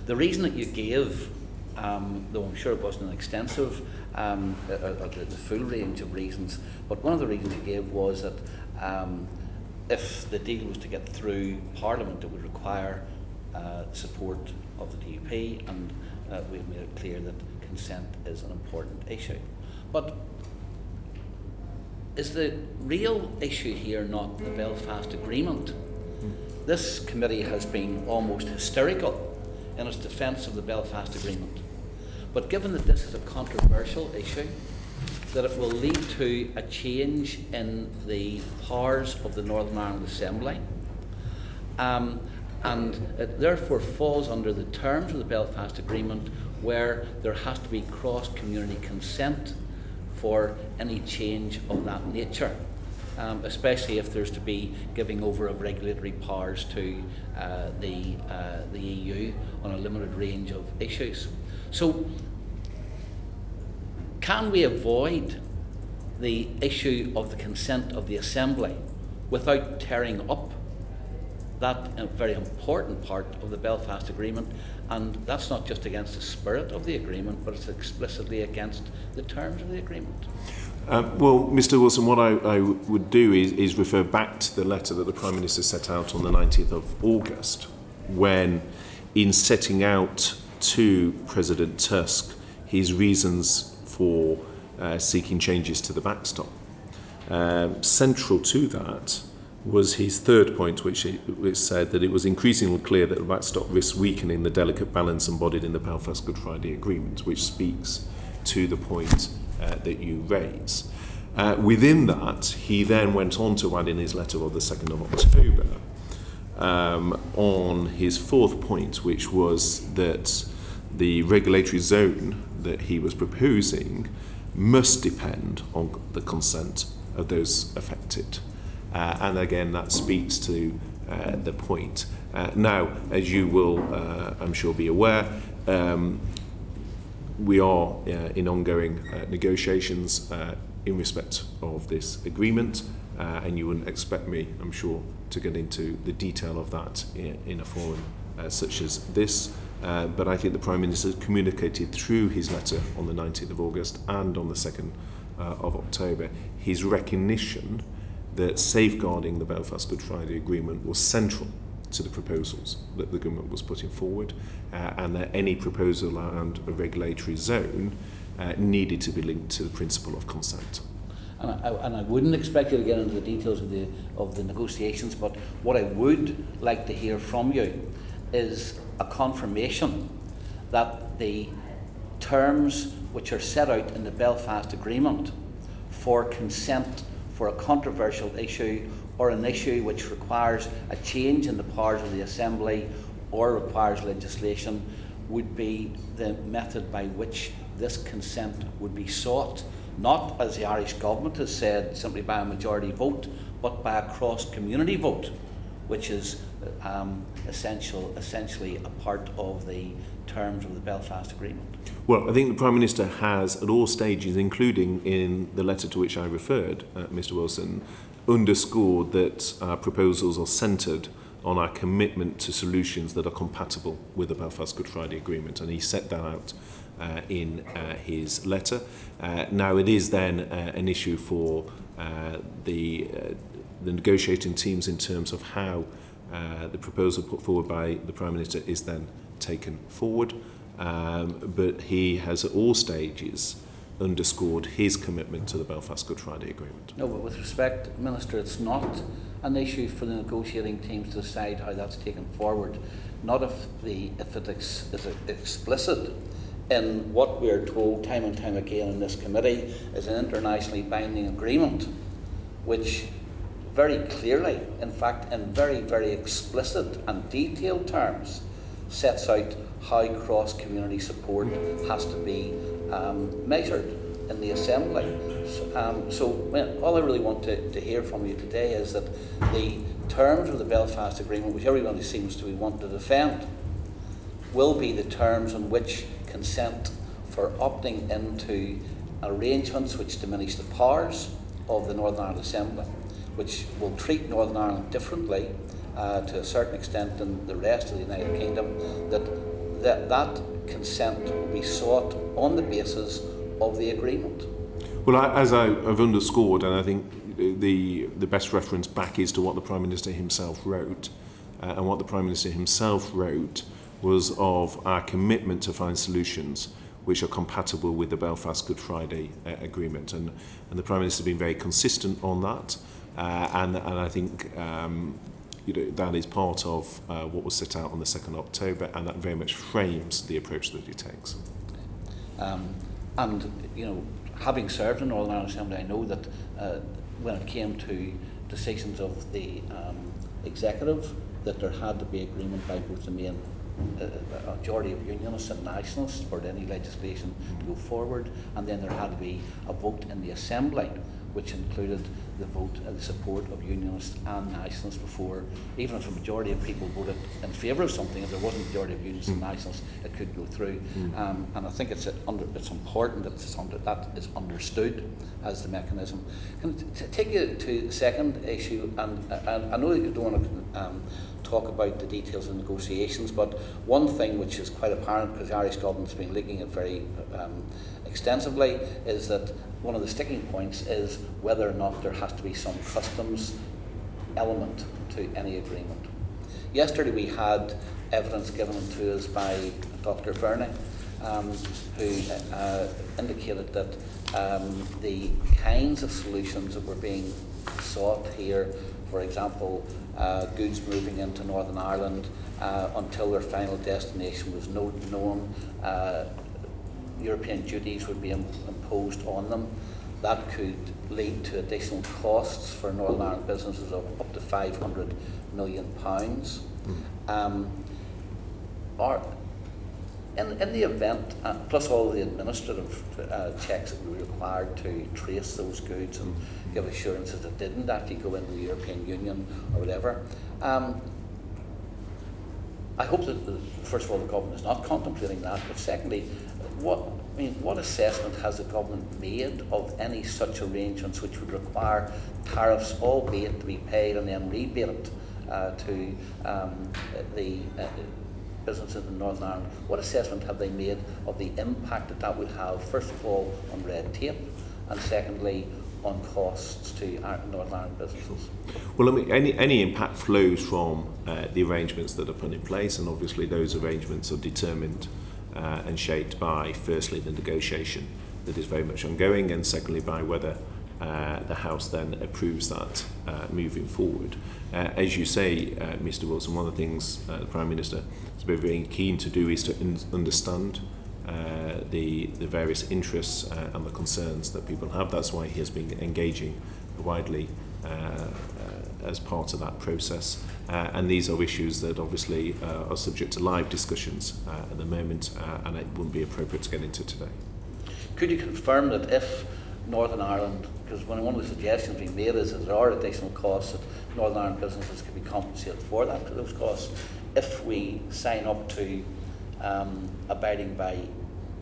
The reason that you gave, though I'm sure it wasn't an extensive, the full range of reasons, but one of the reasons you gave was that if the deal was to get through Parliament, it would require support of the DUP, and we've made it clear that consent is an important issue. But is the real issue here not the Belfast Agreement? This committee has been almost hysterical in its defence of the Belfast Agreement. But given that this is a controversial issue, that it will lead to a change in the powers of the Northern Ireland Assembly, and it therefore falls under the terms of the Belfast Agreement, where there has to be cross-community consent for any change of that nature, especially if there's to be giving over of regulatory powers to the EU on a limited range of issues. So, can we avoid the issue of the consent of the Assembly without tearing up that a very important part of the Belfast Agreement, and that's not just against the spirit of the agreement, but it's explicitly against the terms of the agreement. Well, Mr Wilson, what I would do is refer back to the letter that the Prime Minister set out on the 19th of August, when, in setting out to President Tusk his reasons for seeking changes to the backstop. Central to that was his third point, which said that it was increasingly clear that the backstop risks weakening the delicate balance embodied in the Belfast Good Friday Agreement, which speaks to the point that you raise. Within that, he then went on to add in his letter of the 2nd of October on his fourth point, which was that the regulatory zone that he was proposing must depend on the consent of those affected. And again, that speaks to the point. Now, as you will, I'm sure, be aware, we are in ongoing negotiations in respect of this agreement, and you wouldn't expect me, I'm sure, to get into the detail of that in a forum such as this. But I think the Prime Minister communicated through his letter on the 19th of August and on the 2nd of October his recognition that safeguarding the Belfast Good Friday Agreement was central to the proposals that the government was putting forward, and that any proposal around a regulatory zone needed to be linked to the principle of consent. And I wouldn't expect you to get into the details of the negotiations, but what I would like to hear from you is a confirmation that the terms which are set out in the Belfast Agreement for consent for a controversial issue or an issue which requires a change in the powers of the Assembly or requires legislation would be the method by which this consent would be sought, not, as the Irish government has said, simply by a majority vote, but by a cross-community vote, which is essentially a part of the terms of the Belfast Agreement. Well, I think the Prime Minister has, at all stages, including in the letter to which I referred, Mr Wilson, underscored that our proposals are centred on our commitment to solutions that are compatible with the Belfast Good Friday Agreement, and he set that out in his letter. Now, it is then an issue for the negotiating teams in terms of how the proposal put forward by the Prime Minister is then taken forward. But he has at all stages underscored his commitment to the Belfast Good Friday Agreement. No, but with respect, Minister, it's not an issue for the negotiating teams to decide how that's taken forward. Not if it is explicit in what we are told time and time again in this committee is an internationally binding agreement, which very clearly, in fact, in very, very explicit and detailed terms, sets out how cross-community support has to be measured in the Assembly. So all I really want to hear from you today is that the terms of the Belfast Agreement, which everybody seems to want to defend, will be the terms on which consent for opting into arrangements which diminish the powers of the Northern Ireland Assembly, which will treat Northern Ireland differently to a certain extent than the rest of the United Kingdom, that consent will be sought on the basis of the agreement. Well, as I've underscored, and I think the best reference back is to what the Prime Minister himself wrote, and what the Prime Minister himself wrote was of our commitment to find solutions which are compatible with the Belfast Good Friday Agreement, and the Prime Minister has been very consistent on that, and I think that is part of what was set out on the 2nd of October, and that very much frames the approach that he takes. And having served in Northern Ireland Assembly, I know that when it came to decisions of the executive, that there had to be agreement by both the main majority of unionists and nationalists for any legislation to go forward, and then there had to be a vote in the Assembly which included the vote and the support of unionists and nationalists before, even if a majority of people voted in favour of something, if there wasn't a majority of unionists and nationalists, it could go through. And I think it's important that that is understood as the mechanism. Can I take you to the second issue? And I know that you don't want to talk about the details of negotiations, but one thing which is quite apparent, because the Irish government's been looking at very extensively, is that one of the sticking points is whether or not there has to be some customs element to any agreement. Yesterday we had evidence given to us by Dr. Vernon, who indicated that the kinds of solutions that were being sought here, for example, goods moving into Northern Ireland until their final destination was known, European duties would be imposed on them. That could lead to additional costs for Northern Ireland businesses of up to £500 million. In the event, plus all the administrative checks that we required to trace those goods and give assurances that didn't actually go into the European Union or whatever, I hope that, first of all, the government is not contemplating that, but secondly, what assessment has the government made of any such arrangements which would require tariffs, albeit to be paid and then rebated to the businesses in Northern Ireland? What assessment have they made of the impact that that would have, first of all, on red tape, and secondly, on costs to Northern Ireland businesses? Well, I mean, any impact flows from the arrangements that are put in place, and obviously those arrangements are determined and shaped by, firstly, the negotiation that is very much ongoing, and secondly, by whether the House then approves that moving forward. As you say, Mr Wilson, one of the things the Prime Minister has been very keen to do is to understand the various interests and the concerns that people have. That's why he has been engaging widely as part of that process. And these are issues that obviously are subject to live discussions at the moment, and it wouldn't be appropriate to get into today. Could you confirm that if Northern Ireland, because one of the suggestions being made is that there are additional costs that Northern Ireland businesses can be compensated for those costs, if we sign up to abiding by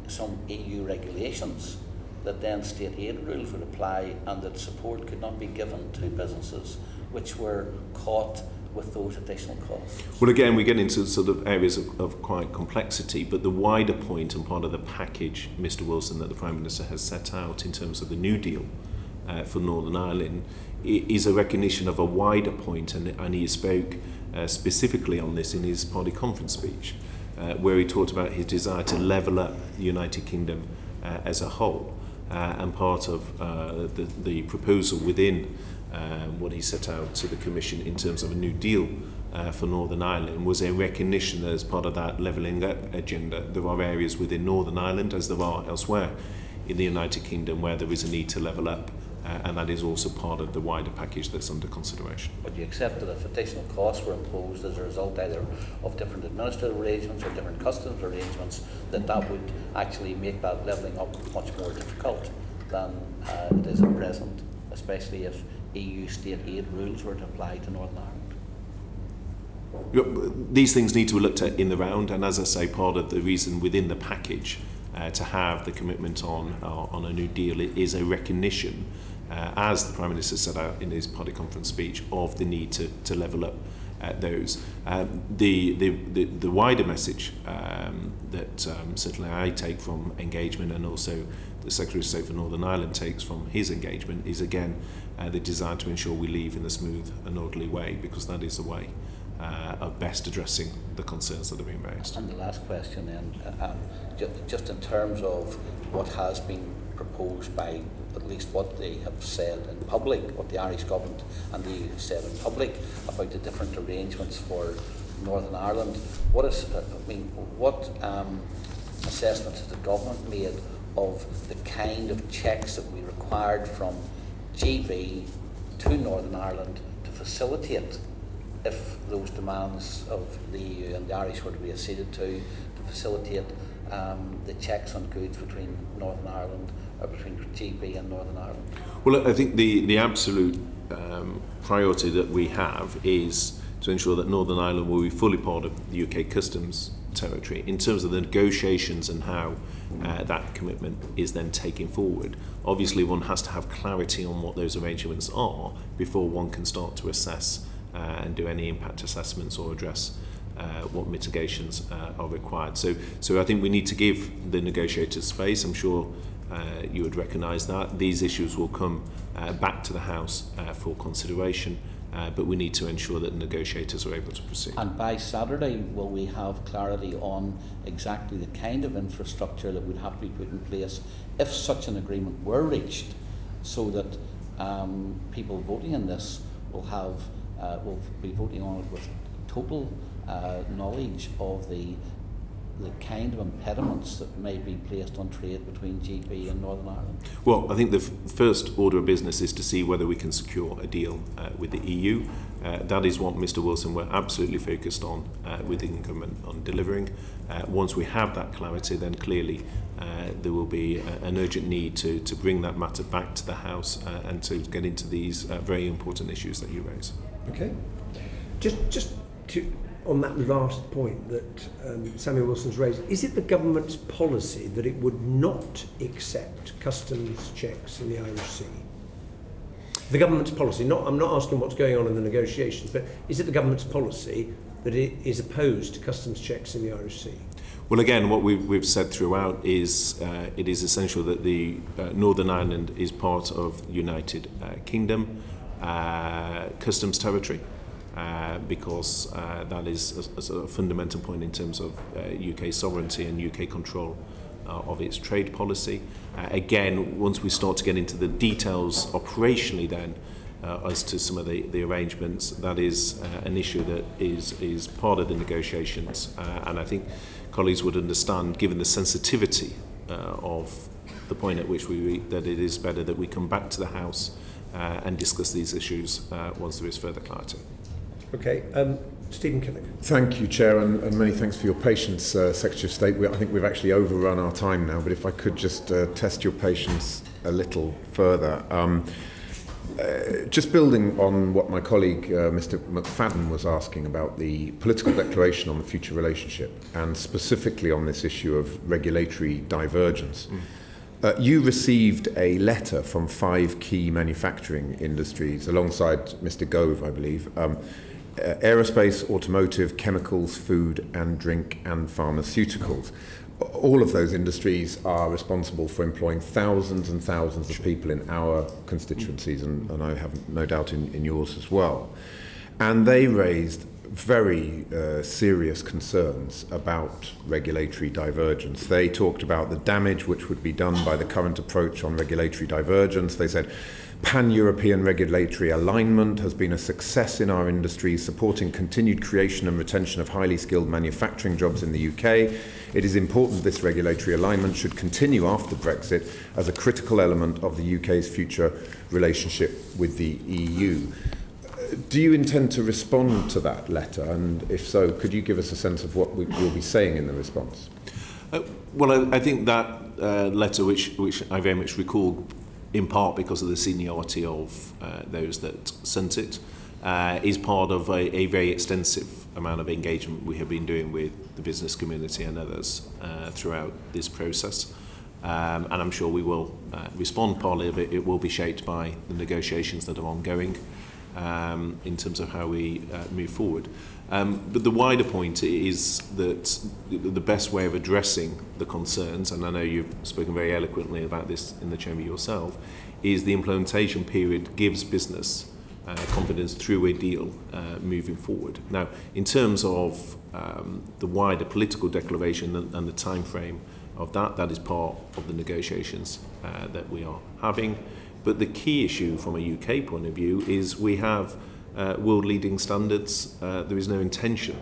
some EU regulations, that then state aid rules would apply and that support could not be given to businesses which were caught with those additional costs? Well, again, we get into sort of areas of quite complexity, but the wider point and part of the package, Mr Wilson, that the Prime Minister has set out in terms of the New Deal for Northern Ireland is a recognition of a wider point, and he spoke specifically on this in his party conference speech, where he talked about his desire to level up the United Kingdom as a whole, and part of the proposal within what he set out to the Commission in terms of a new deal for Northern Ireland was a recognition that as part of that levelling up agenda, there are areas within Northern Ireland, as there are elsewhere in the United Kingdom, where there is a need to level up, and that is also part of the wider package that's under consideration. Would you accept that if additional costs were imposed as a result either of different administrative arrangements or different customs arrangements, that that would actually make that levelling up much more difficult than it is at present, especially if EU state aid rules were to apply to Northern Ireland? These things need to be looked at in the round, and as I say, part of the reason within the package to have the commitment on a new deal is a recognition, as the Prime Minister set out in his party conference speech, of the need to level up those. The wider message that certainly I take from engagement, and also the Secretary of State for Northern Ireland takes from his engagement, is again the desire to ensure we leave in a smooth and orderly way, because that is the way of best addressing the concerns that are being raised. And the last question then, just in terms of what has been proposed by at least what they have said in public, what the Irish government and the EU said in public about the different arrangements for Northern Ireland, what assessments has the government made of the kind of checks that we required from GB to Northern Ireland to facilitate, if those demands of the EU and the Irish were to be acceded to facilitate the checks on goods between Northern Ireland, or between GB and Northern Ireland? Well, I think the absolute priority that we have is to ensure that Northern Ireland will be fully part of the UK customs territory. In terms of the negotiations and how that commitment is then taken forward, obviously one has to have clarity on what those arrangements are before one can start to assess and do any impact assessments or address what mitigations are required. So I think we need to give the negotiators space. I'm sure you would recognise that. These issues will come back to the House for consideration, but we need to ensure that the negotiators are able to proceed. And by Saturday, will we have clarity on exactly the kind of infrastructure that would have to be put in place if such an agreement were reached, so that people voting in this will be voting on it with total knowledge of the kind of impediments that may be placed on trade between GB and Northern Ireland? Well, I think the first order of business is to see whether we can secure a deal with the EU. That is what Mr Wilson were absolutely focused on within government on delivering. Once we have that clarity, then clearly there will be an urgent need to bring that matter back to the House and to get into these very important issues that you raise. Okay. Just to, on that last point that Samuel Wilson's raised, is it the government's policy that it would not accept customs checks in the Irish Sea? The government's policy, I'm not asking what's going on in the negotiations, but is it the government's policy that it is opposed to customs checks in the Irish Sea? Well, again, what we've said throughout is it is essential that the Northern Ireland is part of United Kingdom customs territory. Because that is a fundamental point in terms of UK sovereignty and UK control of its trade policy. Again, once we start to get into the details operationally then, as to some of the arrangements, that is an issue that is part of the negotiations. And I think colleagues would understand, given the sensitivity of the point at which we reach, that it is better that we come back to the House and discuss these issues once there is further clarity. Okay, Stephen Kinnock. Thank you, Chair, and many thanks for your patience, Secretary of State. I think we've actually overrun our time now, but if I could just test your patience a little further. Just building on what my colleague, Mr McFadden, was asking about the political declaration on the future relationship, and specifically on this issue of regulatory divergence. You received a letter from 5 key manufacturing industries, alongside Mr Gove, I believe, aerospace, automotive, chemicals, food and drink and pharmaceuticals. All of those industries are responsible for employing thousands and thousands of people in our constituencies, and I have no doubt in yours as well. And they raised very serious concerns about regulatory divergence. They talked about the damage which would be done by the current approach on regulatory divergence. They said pan-European regulatory alignment has been a success in our industry, supporting continued creation and retention of highly skilled manufacturing jobs in the UK. It is important this regulatory alignment should continue after Brexit as a critical element of the UK's future relationship with the EU. Do you intend to respond to that letter? And if so, could you give us a sense of what you'll be saying in the response? Well, I think that letter, which I very much recall, in part because of the seniority of those that sent it, is part of a very extensive amount of engagement we have been doing with the business community and others throughout this process. And I'm sure we will respond. Partly of it will be shaped by the negotiations that are ongoing in terms of how we move forward. But the wider point is that the best way of addressing the concerns, and I know you've spoken very eloquently about this in the Chamber yourself, is the implementation period gives business confidence through a deal moving forward. Now, in terms of the wider political declaration and the time frame of that is part of the negotiations that we are having. But the key issue from a UK point of view is we have world-leading standards. There is no intention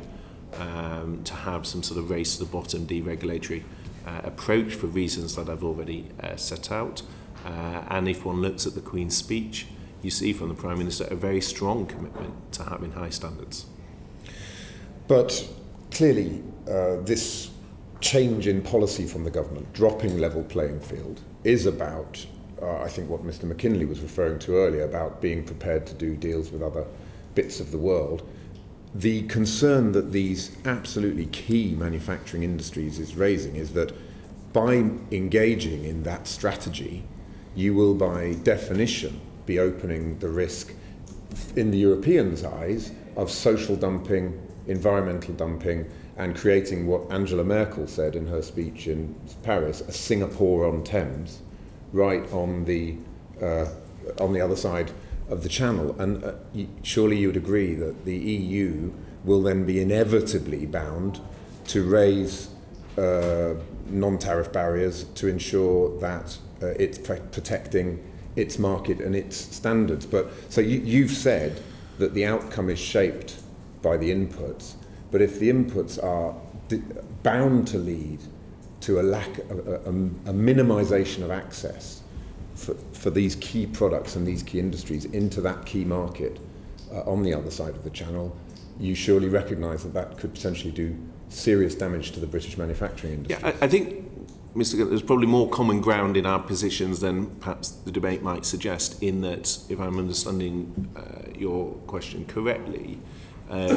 to have some sort of race to the bottom deregulatory approach for reasons that I've already set out. And if one looks at the Queen's speech, you see from the Prime Minister a very strong commitment to having high standards. But clearly this change in policy from the government, dropping level playing field, is about I think what Mr McKinley was referring to earlier, about being prepared to do deals with other bits of the world. The concern that these absolutely key manufacturing industries is raising is that by engaging in that strategy, you will by definition be opening the risk in the Europeans' eyes, of social dumping, environmental dumping, and creating what Angela Merkel said in her speech in Paris, a Singapore-on-Thames, right on the other side of the Channel. And surely you would agree that the EU will then be inevitably bound to raise non-tariff barriers to ensure that it's protecting its market and its standards. But so you've said that the outcome is shaped by the inputs, but if the inputs are bound to lead to a lack of a minimization of access for these key products and these key industries into that key market on the other side of the Channel, you surely recognise that that could potentially do serious damage to the British manufacturing industry. Yeah, I think, Mr. Gunn, there's probably more common ground in our positions than perhaps the debate might suggest, in that, if I'm understanding your question correctly,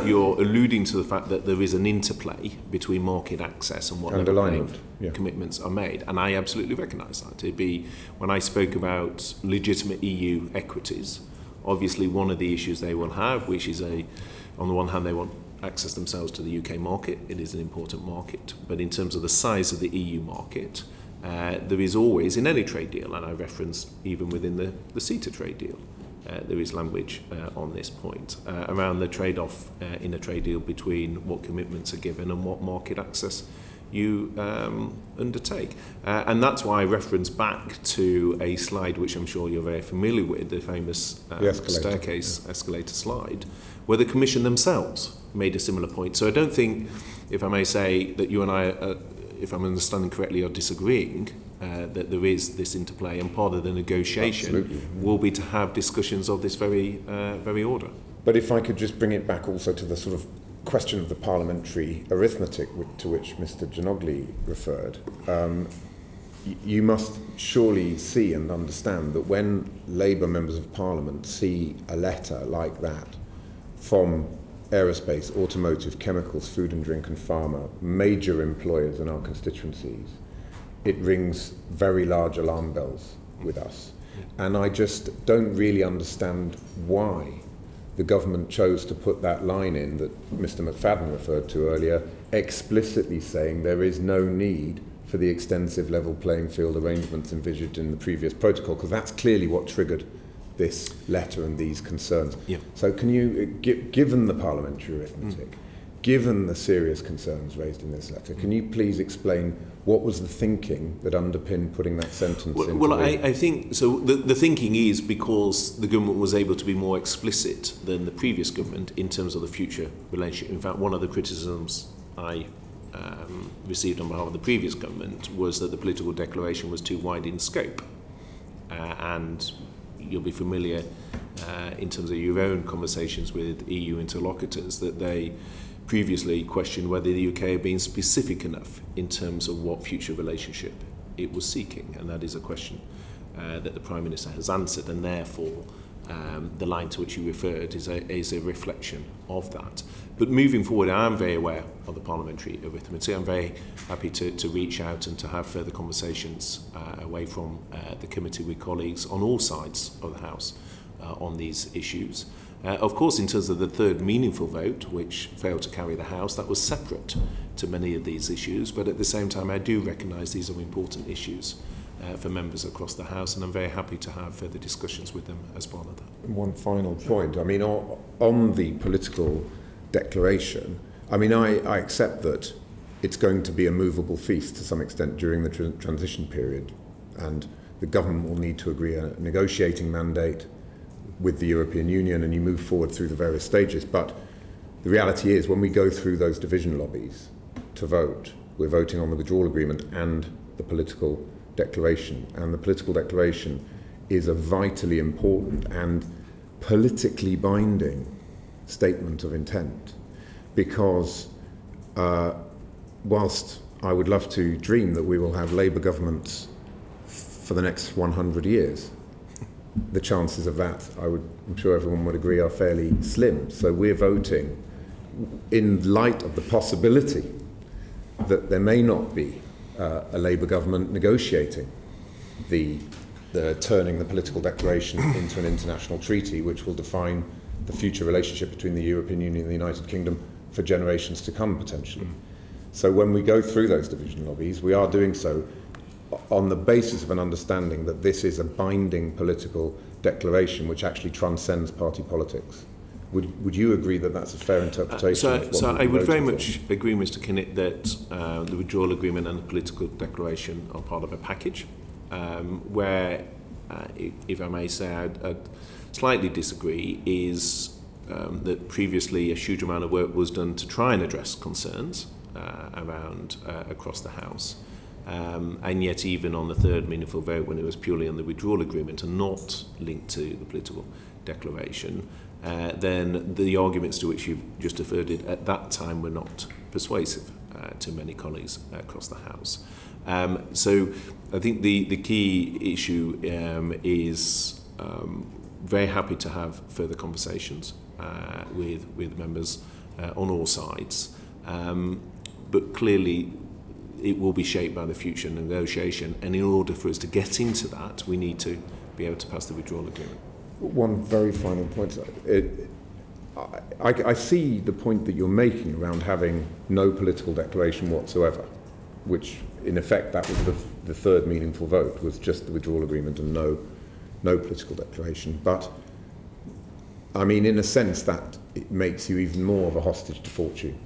you're alluding to the fact that there is an interplay between market access and what commitments are made. And I absolutely recognise that. It'd be, when I spoke about legitimate EU equities, obviously one of the issues they will have, which is on the one hand, they want access themselves to the UK market. It is an important market. But in terms of the size of the EU market, there is always, in any trade deal, and I reference even within the CETA trade deal, there is language on this point around the trade-off in a trade deal between what commitments are given and what market access you undertake. And that's why I reference back to a slide which I'm sure you're very familiar with, the famous escalator slide, where the Commission themselves made a similar point. So I don't think, if I may say, that you and I, if I'm understanding correctly, are disagreeing, that there is this interplay, and part of the negotiation will be to have discussions of this very order. But if I could just bring it back also to the sort of question of the parliamentary arithmetic to which Mr. Ginogli referred, you must surely see and understand that when Labour members of Parliament see a letter like that from aerospace, automotive, chemicals, food and drink and pharma, major employers in our constituencies, it rings very large alarm bells with us. And I just don't really understand why the government chose to put that line in that Mr. McFadden referred to earlier, explicitly saying there is no need for the extensive level playing field arrangements envisaged in the previous protocol, because that's clearly what triggered this letter and these concerns. Yeah. So can you, given the parliamentary arithmetic, given the serious concerns raised in this letter, can you please explain what was the thinking that underpinned putting that sentence in? Well, I think, so the thinking is because the government was able to be more explicit than the previous government in terms of the future relationship. In fact, one of the criticisms I received on behalf of the previous government was that the political declaration was too wide in scope. And you'll be familiar in terms of your own conversations with EU interlocutors that they previously questioned whether the UK had been specific enough in terms of what future relationship it was seeking, and that is a question that the Prime Minister has answered, and therefore the line to which you referred is a reflection of that. But moving forward, I am very aware of the parliamentary arithmetic. I'm very happy to reach out and to have further conversations away from the committee with colleagues on all sides of the House on these issues. Of course, in terms of the third meaningful vote, which failed to carry the House, that was separate to many of these issues. But at the same time, I do recognise these are important issues for members across the House, and I'm very happy to have further discussions with them as part of that. One final point. I mean, on the political declaration, I mean, I accept that it's going to be a movable feast to some extent during the transition period, and the government will need to agree a negotiating mandate with the European Union, and you move forward through the various stages. But the reality is, when we go through those division lobbies to vote, we're voting on the withdrawal agreement and the political declaration. And the political declaration is a vitally important and politically binding statement of intent, because whilst I would love to dream that we will have Labour governments for the next 100 years, the chances of that, I'm sure everyone would agree, are fairly slim. So we're voting in light of the possibility that there may not be a Labour government negotiating the turning the political declaration into an international treaty which will define the future relationship between the European Union and the United Kingdom for generations to come, potentially. So when we go through those division lobbies, we are doing so on the basis of an understanding that this is a binding political declaration which actually transcends party politics. Would you agree that that's a fair interpretation? Of what so I would very much agree, Mr. Kinnett, that the withdrawal agreement and the political declaration are part of a package, where, if I may say, I'd slightly disagree, is that previously a huge amount of work was done to try and address concerns around across the House. And yet even on the third meaningful vote, when it was purely on the withdrawal agreement and not linked to the political declaration, then the arguments to which you've just referred at that time were not persuasive to many colleagues across the House. So I think the key issue is very happy to have further conversations with members on all sides. But clearly it will be shaped by the future negotiation, and in order for us to get into that, we need to be able to pass the withdrawal agreement. One very final point. I see the point that you're making around having no political declaration whatsoever, which in effect that was the third meaningful vote, was just the withdrawal agreement and no political declaration. But I mean, in a sense, that it makes you even more of a hostage to fortune,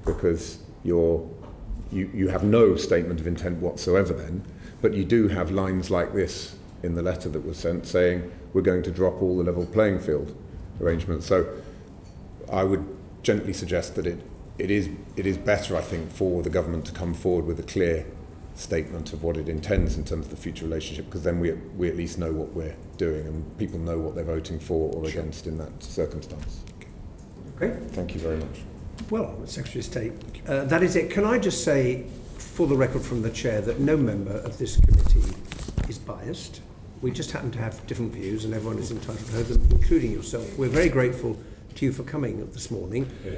because you have no statement of intent whatsoever then, but you do have lines like this in the letter that was sent saying we're going to drop all the level playing field arrangements. So I would gently suggest that it is better, I think, for the government to come forward with a clear statement of what it intends in terms of the future relationship, because then we at least know what we're doing and people know what they're voting for or against in that circumstance. Okay. Thank you very much. Well, Secretary of State, that is it. Can I just say, for the record from the Chair, that no member of this committee is biased. We just happen to have different views and everyone is entitled to have them, including yourself. We're very grateful to you for coming this morning. Yeah.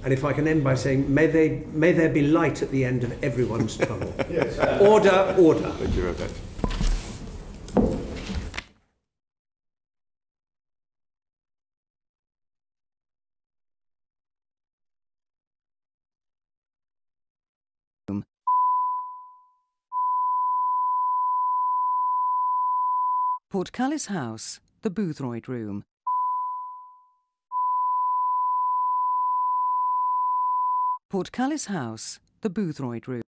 And if I can end by saying, may there be light at the end of everyone's tunnel. Yes. Order, order. Thank you very much. Portcullis House, the Boothroyd Room. Portcullis House, the Boothroyd Room.